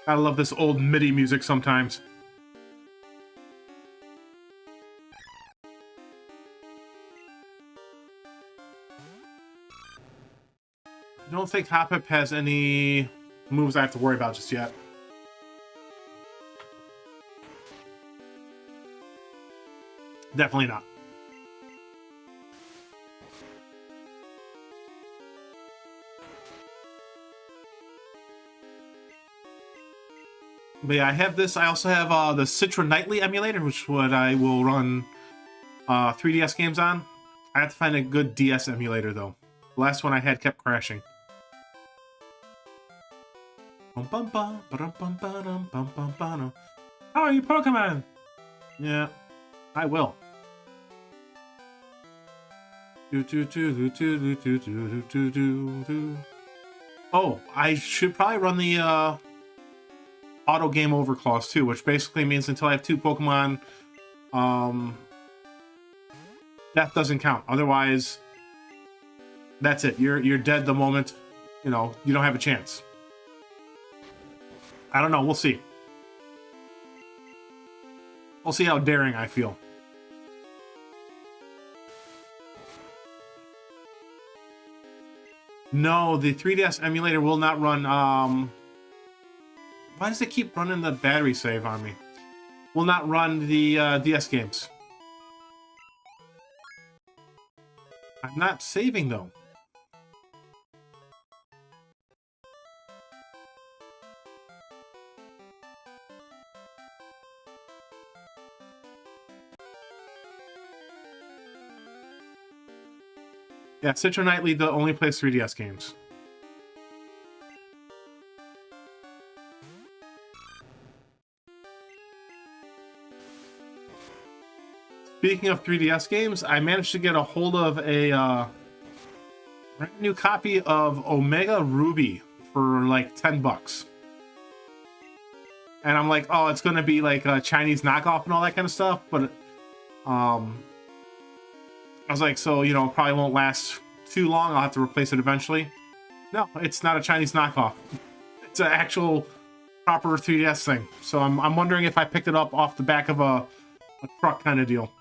I love this old MIDI music sometimes. I don't think Hoppip has any moves I have to worry about just yet. Definitely not. But yeah, I have this. I also have the Citra Nightly emulator, which is what I will run 3DS games on. I have to find a good DS emulator, though. The last one I had kept crashing. How are you, Pokemon? Yeah, I will. Oh, I should probably run the auto game over clause too, which basically means until I have 2 Pokemon, death doesn't count. Otherwise, that's it. You're dead the moment, you know, you don't have a chance. I don't know. We'll see. We'll see how daring I feel. No, the 3DS emulator will not run. Why does it keep running the battery save on me? Will not run the DS games. I'm not saving though. Yeah, Citra Nightly the only plays 3DS games. Speaking of 3DS games, I managed to get a hold of a brand new copy of Omega Ruby for like $10. And I'm like, oh, it's gonna be like a Chinese knockoff and all that kind of stuff, but I was like, so, you know, it probably won't last too long. I'll have to replace it eventually. No, it's not a Chinese knockoff. It's an actual proper 3DS thing. So I'm wondering if I picked it up off the back of a truck kind of deal.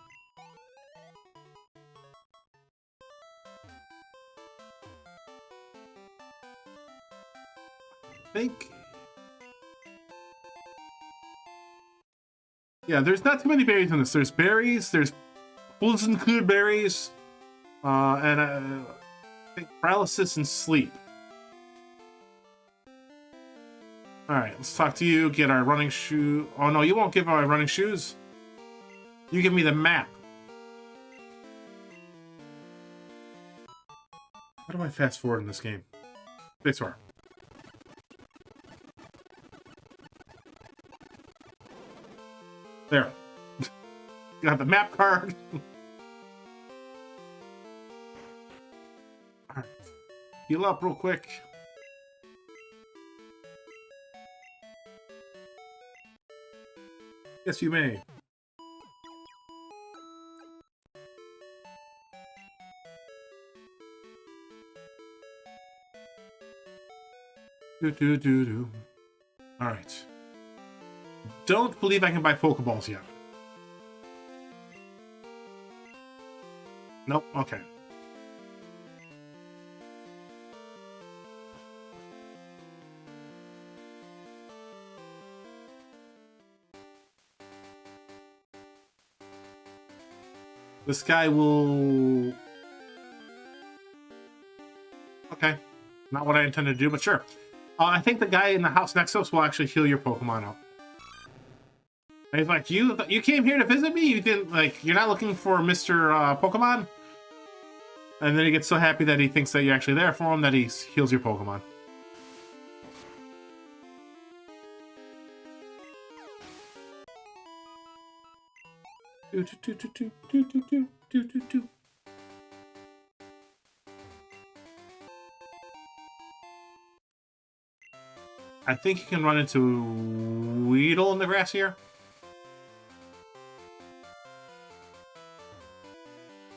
I think... Yeah, there's not too many berries in this. There's berries, there's include berries, and I think paralysis and sleep. Alright, let's talk to you, get our running shoe. Oh no, you won't give our running shoes. You give me the map. How do I fast forward in this game? This far. There. Got the map card. Alright. Heal up real quick. Yes, you may. Alright. Don't believe I can buy Pokeballs yet. Nope, okay. This guy will... Okay. Not what I intended to do, but sure. I think the guy in the house next to us will actually heal your Pokemon out. And he's like, you came here to visit me? You didn't, like, you're not looking for Mr. Pokemon? And then he gets so happy that he thinks that you're actually there for him that he heals your Pokemon. I think you can run into Weedle in the grass here.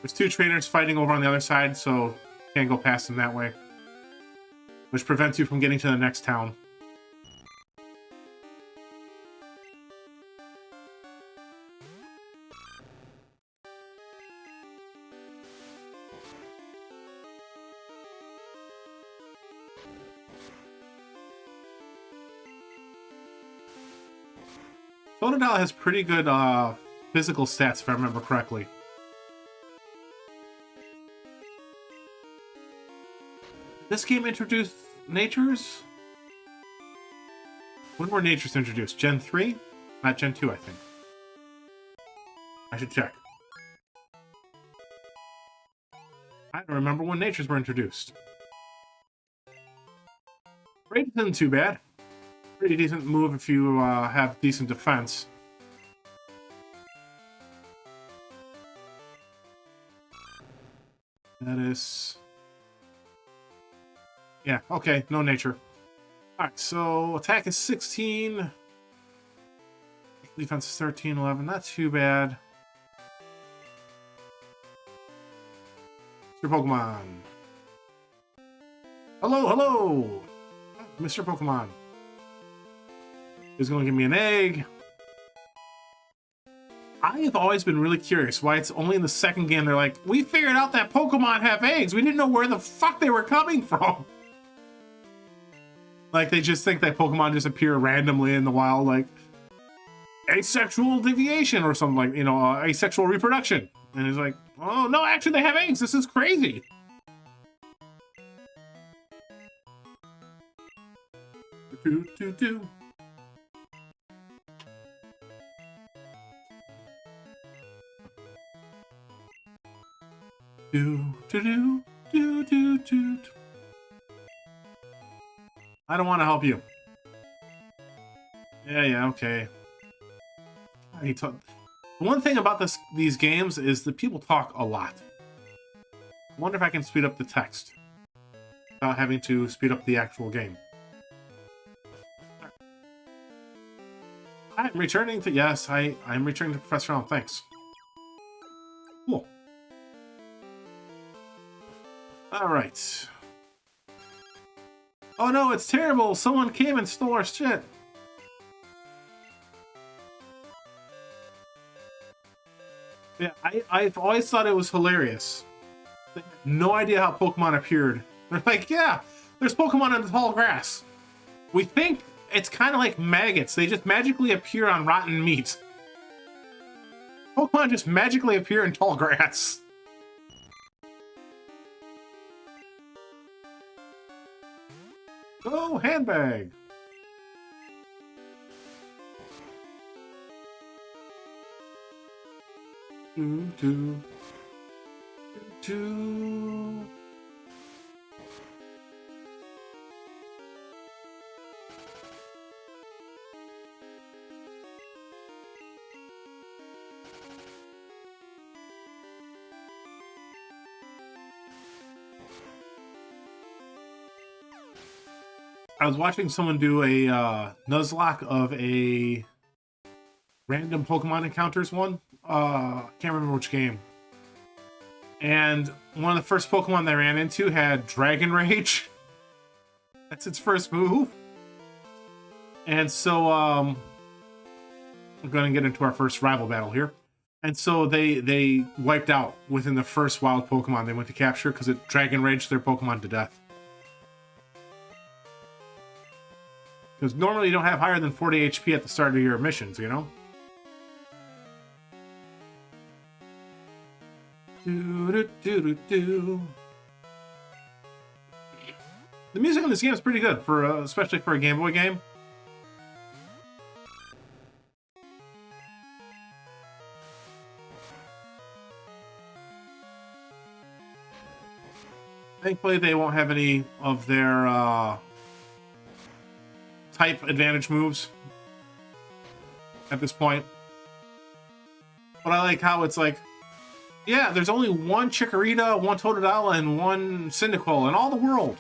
There's two trainers fighting over on the other side, so can't go past them that way. Which prevents you from getting to the next town. Totodile has pretty good physical stats, if I remember correctly. This game introduced Natures? When were Natures introduced? Gen 3? Not Gen 2, I think. I should check. I don't remember when Natures were introduced. Raid isn't too bad. Pretty decent move if you have decent defense. That is... Yeah, okay, no nature. Alright, so attack is 16. Defense is 13, 11. Not too bad. Mr. Pokemon. Hello, hello! Mr. Pokemon. He's going to give me an egg. I have always been really curious why it's only in the second game they're like, we figured out that Pokemon have eggs. We didn't know where the fuck they were coming from. Like, they just think that Pokemon just appear randomly in the wild, like, asexual deviation or something like, you know, asexual reproduction. And it's like, oh, no, actually they have eggs. This is crazy. Do, do, do. Do, do, do, do, do, do. I don't want to help you. Yeah, okay. The one thing about these games is that people talk a lot. I wonder if I can speed up the text without having to speed up the actual game. I'm returning to... Yes, I'm returning to Professor Elm. Thanks. Cool. Alright. Oh no, it's terrible! Someone came and stole our shit! Yeah, I've always thought it was hilarious. They had no idea how Pokemon appeared. They're like, yeah, there's Pokemon in the tall grass. We think it's kind of like maggots. They just magically appear on rotten meat. Pokemon just magically appear in tall grass. Oh, handbag. Do, do, do. I was watching someone do a Nuzlocke of a random Pokemon encounters one. Can't remember which game. And one of the first Pokemon they ran into had Dragon Rage. That's its first move. And so we're going to get into our first rival battle here. And so they wiped out within the first wild Pokemon they went to capture because it Dragon Raged their Pokemon to death. Because normally you don't have higher than 40 HP at the start of your missions, you know? Do-do-do-do-do. The music in this game is pretty good, for especially for a Game Boy game. Thankfully, they won't have any of their type advantage moves at this point. But I like how it's like, yeah, there's only one Chikorita, one Totodile, and one Cyndaquil in all the world.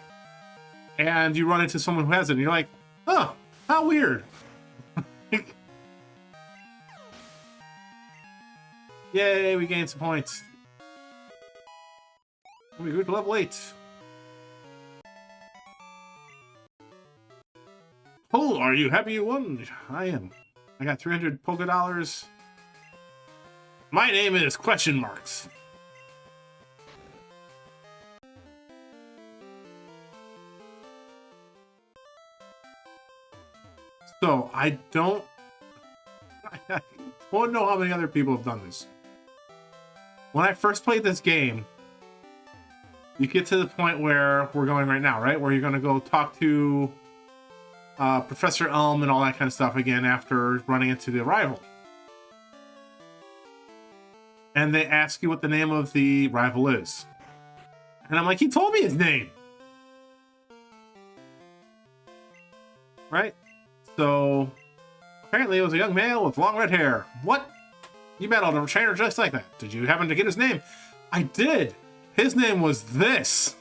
And you run into someone who has it, and you're like, huh, how weird. Yay, we gained some points. We grew to level 8. Oh, are you happy you won? I am. I got 300 polka dollars. My name is question marks. So I don't know how many other people have done this. When I first played this game, you get to the point where we're going right now, right? Where you're going to go talk to Professor Elm and all that kind of stuff again after running into the rival. And they ask you what the name of the rival is. And I'm like, he told me his name. Right? So, apparently it was a young male with long red hair. What? You battled a trainer just like that. Did you happen to get his name? I did. His name was this.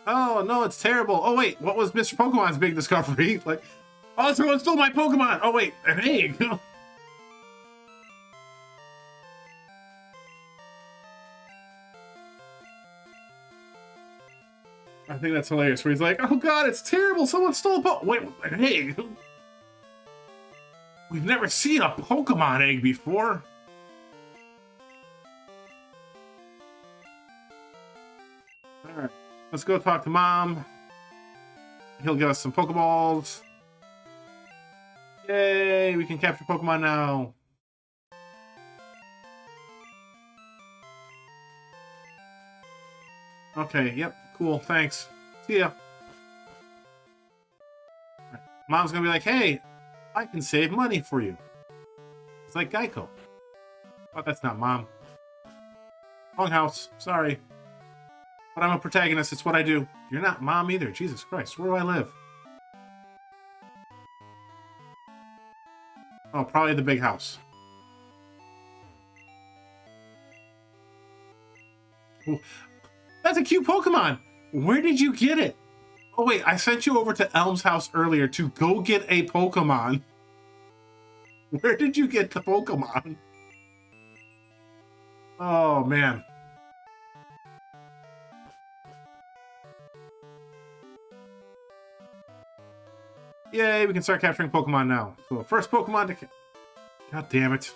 Oh, no, it's terrible. Oh, wait, what was Mr. Pokemon's big discovery? Like, oh, someone stole my Pokemon. Oh, wait, an egg. I think that's hilarious, where he's like, oh, God, it's terrible. Someone stole a Pokemon. Wait, an egg? We've never seen a Pokemon egg before. All right. Let's go talk to Mom. He'll give us some Pokeballs. Yay, we can capture Pokemon now. Okay, yep, cool, thanks. See ya. Right. Mom's gonna be like, hey, I can save money for you. It's like Geico. Oh, that's not Mom. Wrong house, sorry. But I'm a protagonist, it's what I do. You're not Mom either, Jesus Christ, where do I live? Oh, probably the big house. Ooh, that's a cute Pokemon! Where did you get it? Oh wait, I sent you over to Elm's house earlier to go get a Pokemon. Where did you get the Pokemon? Oh man. Yay, we can start capturing Pokemon now. So first Pokemon to... God damn it.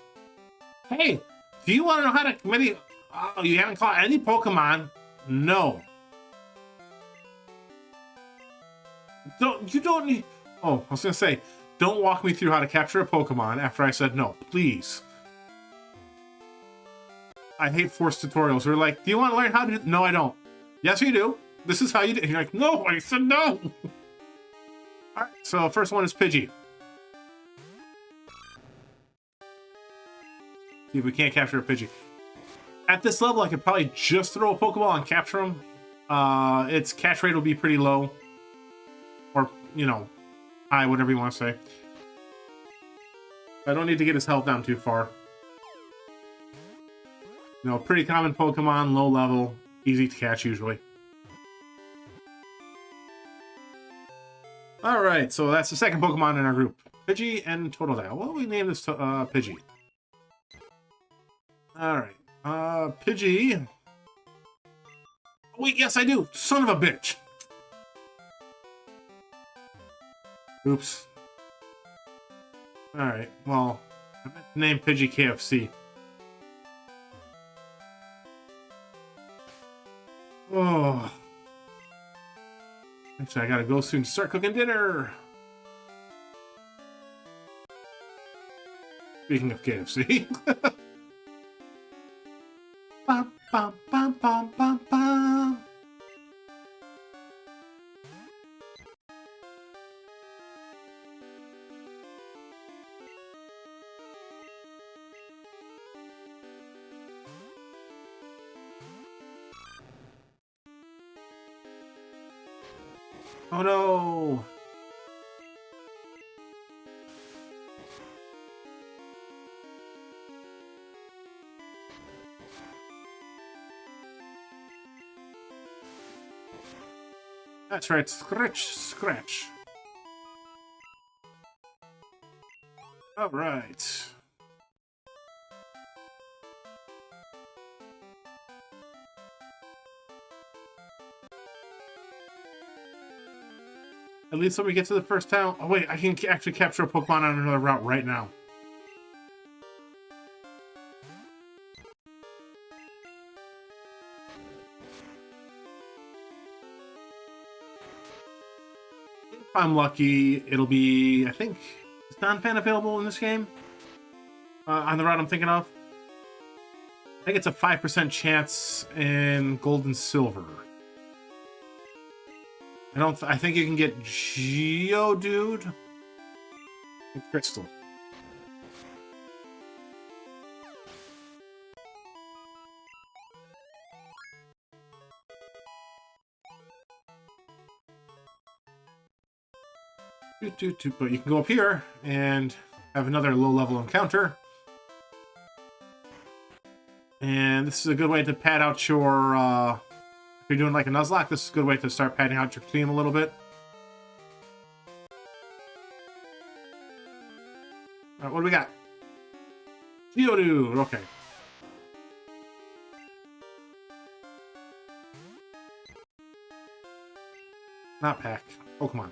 Hey, do you want to know how to... Many... Oh, you haven't caught any Pokemon? No. You don't need... Oh, I was going to say, don't walk me through how to capture a Pokemon after I said no, please. I hate forced tutorials. They're like, do you want to learn how to... No, I don't. Yes, you do. This is how you do... And you're like, no, I said no. Alright, so first one is Pidgey. See if we can't capture a Pidgey. At this level, I could probably just throw a Pokeball and capture him. Its catch rate will be pretty low. Or, you know, high, whatever you want to say. I don't need to get his health down too far. You know, pretty common Pokemon, low level, easy to catch usually. Alright, so that's the second Pokemon in our group. Pidgey and Totodile. What do we name this Pidgey? Alright. Pidgey. Oh, wait, yes, I do. Son of a bitch. Oops. Alright, well, I meant to name Pidgey KFC. Oh. Actually, I gotta go soon to start cooking dinner. Speaking of KFC. Bum, bum, bum, bum, bum, bum. Oh no! That's right, scratch, scratch. All right. At least when we get to the first town. Oh wait, I can actually capture a Pokemon on another route right now. If I'm lucky, it'll be, I think, is non-fan available in this game? On the route I'm thinking of? I think it's a 5% chance in Gold and Silver. I think you can get Geodude and Crystal. But you can go up here and have another low-level encounter. And this is a good way to pad out your, if you're doing like a Nuzlocke, this is a good way to start padding out your team a little bit. Alright, what do we got? Geodude, okay. Not pack. Pokemon.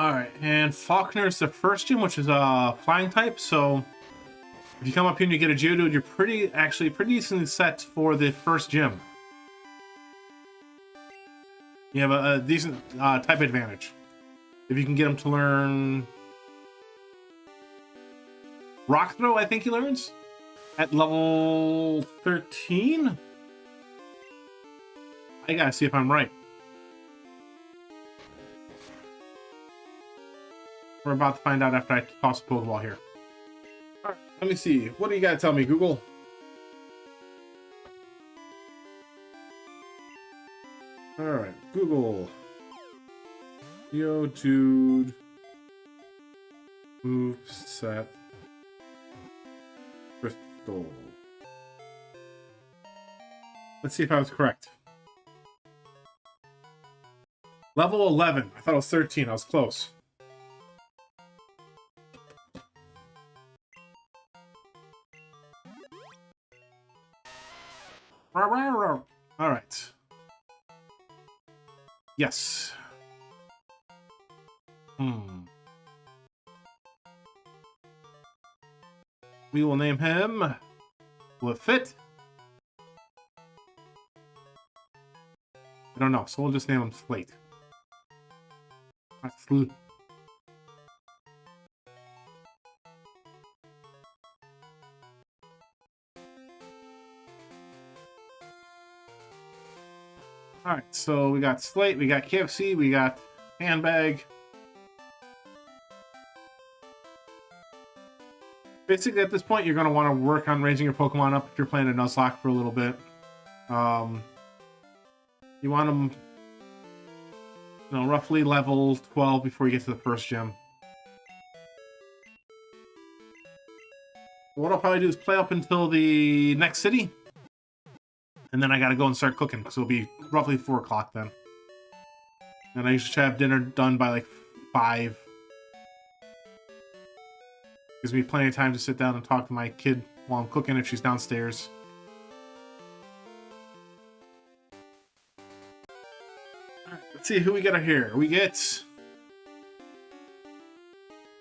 Alright, and Faulkner is the first gym, which is a flying type, so if you come up here and you get a Geodude, you're actually pretty decently set for the first gym. You have a decent type advantage. If you can get him to learn Rock Throw, I think he learns at level 13. I gotta see if I'm right. We're about to find out after I toss a Pokeball here. Alright, let me see. What do you gotta tell me, Google? Alright, Google. Geodude. Move set. Crystal. Let's see if I was correct. Level 11. I thought it was 13. I was close. All right. Yes. We will name him. Will it fit? I don't know, so we'll just name him Slate. Alright, so we got Slate, we got KFC, we got Handbag. Basically, at this point, you're going to want to work on raising your Pokemon up if you're playing a Nuzlocke for a little bit. You want them, roughly level 12 before you get to the first gym. What I'll probably do is play up until the next city. And then I gotta go and start cooking, because it'll be roughly 4 o'clock then. And I usually try to have dinner done by like 5. Gives me plenty of time to sit down and talk to my kid while I'm cooking if she's downstairs. Alright, let's see who we got here. We get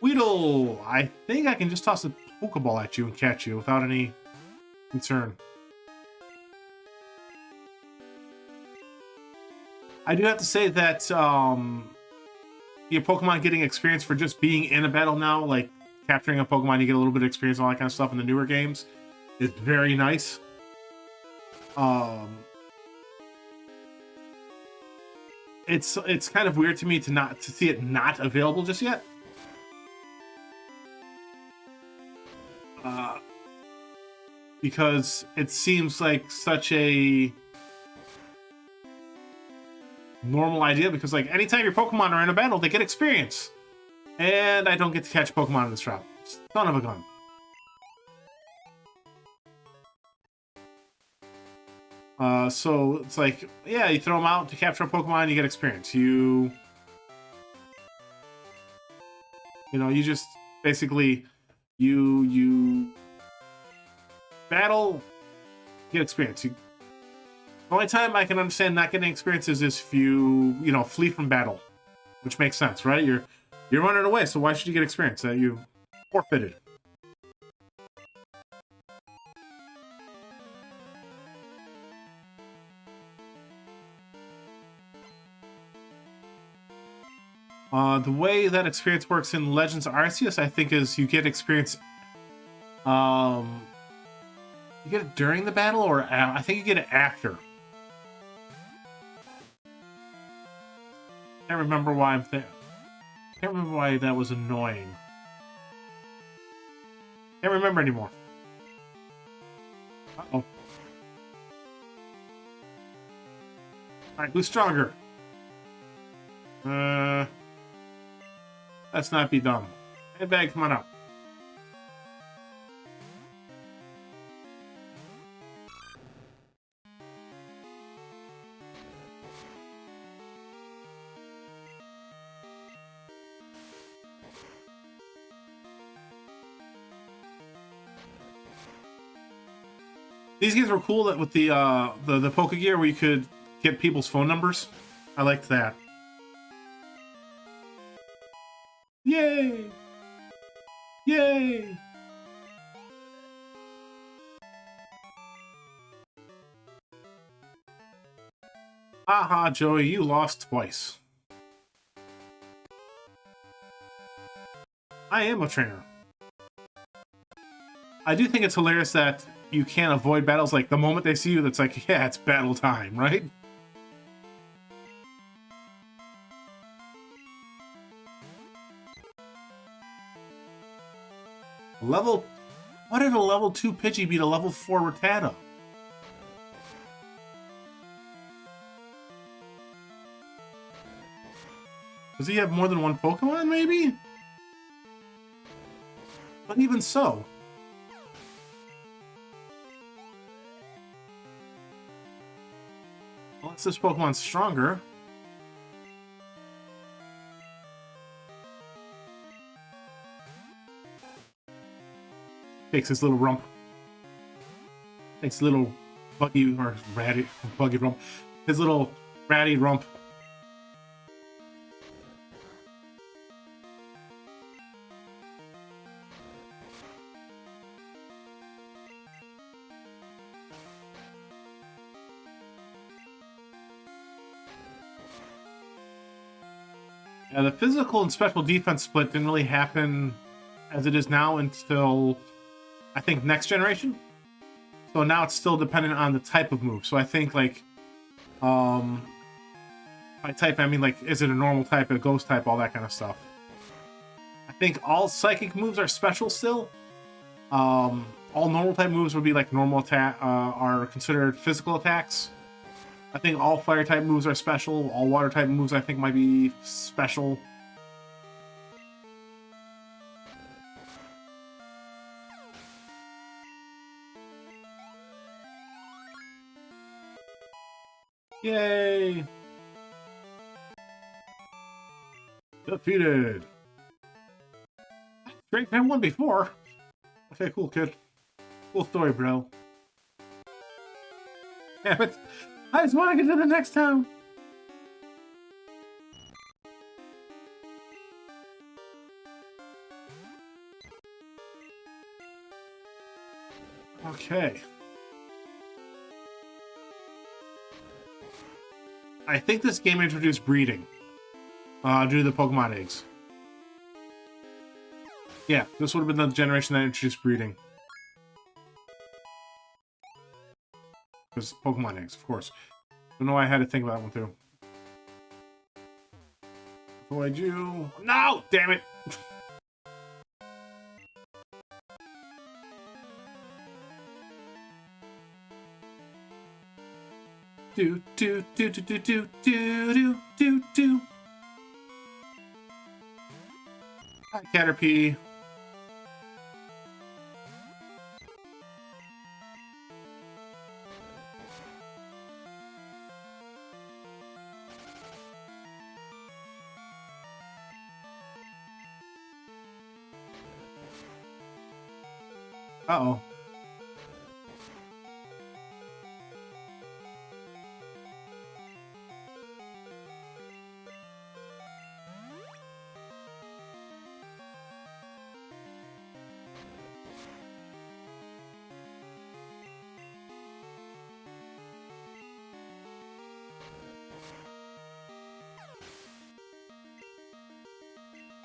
Weedle. I think I can just toss a Pokeball at you and catch you without any concern. I do have to say that your Pokemon getting experience for just being in a battle now, like capturing a Pokemon, you get a little bit of experience and all that kind of stuff in the newer games, is very nice. it's kind of weird to me to see it not available just yet. Because it seems like such a normal idea, because like anytime your Pokemon are in a battle, they get experience. And I don't get to catch Pokemon in this route. Son of a gun. So it's like, yeah, you throw them out to capture a Pokemon, you get experience. You know, you just basically you battle, get experience. The only time I can understand not getting experience is if you flee from battle, which makes sense, right? You're running away, so why should you get experience? You forfeited. The way that experience works in Legends Arceus, I think, is you get experience. You get it during the battle, or I think you get it after. Can't remember why can't remember why that was annoying. Can't remember anymore. Uh-oh. All right, who's stronger? Let's not be dumb. Headbag, come on up. These games were cool that with the Pokegear where you could get people's phone numbers. I liked that. Yay! Yay! Haha, Joey, you lost twice. I am a trainer. I do think it's hilarious that you can't avoid battles. Like, the moment they see you, that's like, yeah, it's battle time, right? Why did a level 2 Pidgey beat a level 4 Rattata? Does he have more than one Pokemon, maybe? But even so. Unless this Pokemon's stronger. Takes his little rump. Takes little buggy or ratty buggy rump. His little ratty rump. Yeah, the physical and special defense split didn't really happen as it is now until, I think, next generation. So now it's still dependent on the type of move. So I think, like, by type, I mean, like, is it a normal type, a ghost type, all that kind of stuff. I think all psychic moves are special still. All normal type moves would be like normal attack, are considered physical attacks. I think all fire type moves are special. All water type moves, I think, might be special. Yay! Defeated. Great, I won before. Okay, cool, kid. Cool story, bro. Damn it. I just want to get to the next town. Okay. I think this game introduced breeding due to the Pokemon eggs. Yeah, this would have been the generation that introduced breeding. Because Pokemon eggs, of course. Don't know why I had to think about that one too. Avoid you. No! Damn it! Do do do do do do do do do do. Hi, Caterpie. Uh-oh.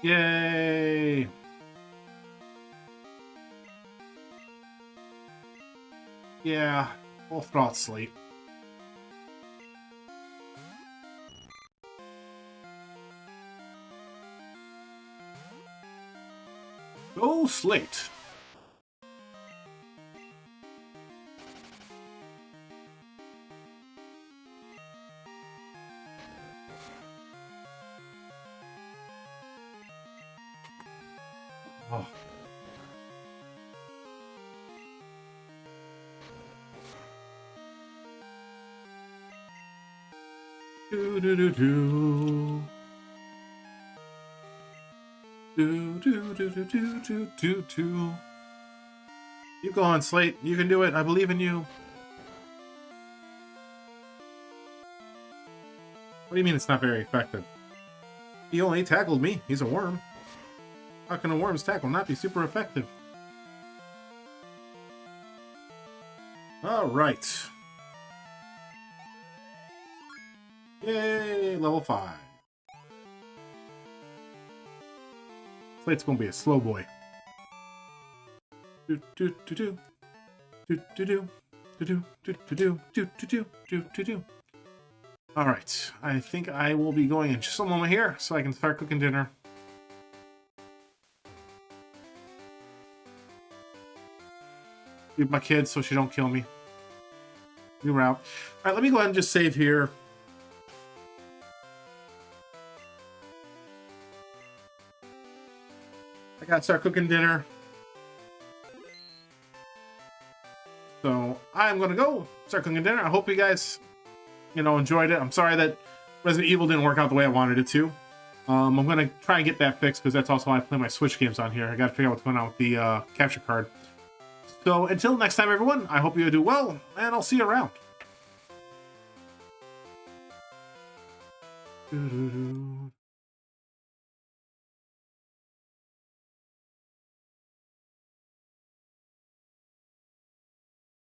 Yay! Yeah, we'll throw out Slate. Go Slate! Oh. Do do do do. Do do do do do do do do. Keep going, Slate. You can do it. I believe in you. What do you mean it's not very effective? He only tackled me. He's a worm. How can a worm's tackle not be super effective? All right. Yay, level 5. Slate's gonna be a slow boy. Do do do do do do do do do do do do do do do. All right, I think I will be going in just a moment here so I can start cooking dinner. Leave my kids so she don't kill me. New route. All right, let me go ahead and just save here. I gotta start cooking dinner. So I'm gonna go start cooking dinner. I hope you guys, enjoyed it. I'm sorry that Resident Evil didn't work out the way I wanted it to. I'm gonna try and get that fixed because that's also how I play my Switch games on here. I gotta figure out what's going on with the capture card. So until next time, everyone, I hope you do well, and I'll see you around. Doo-doo-doo.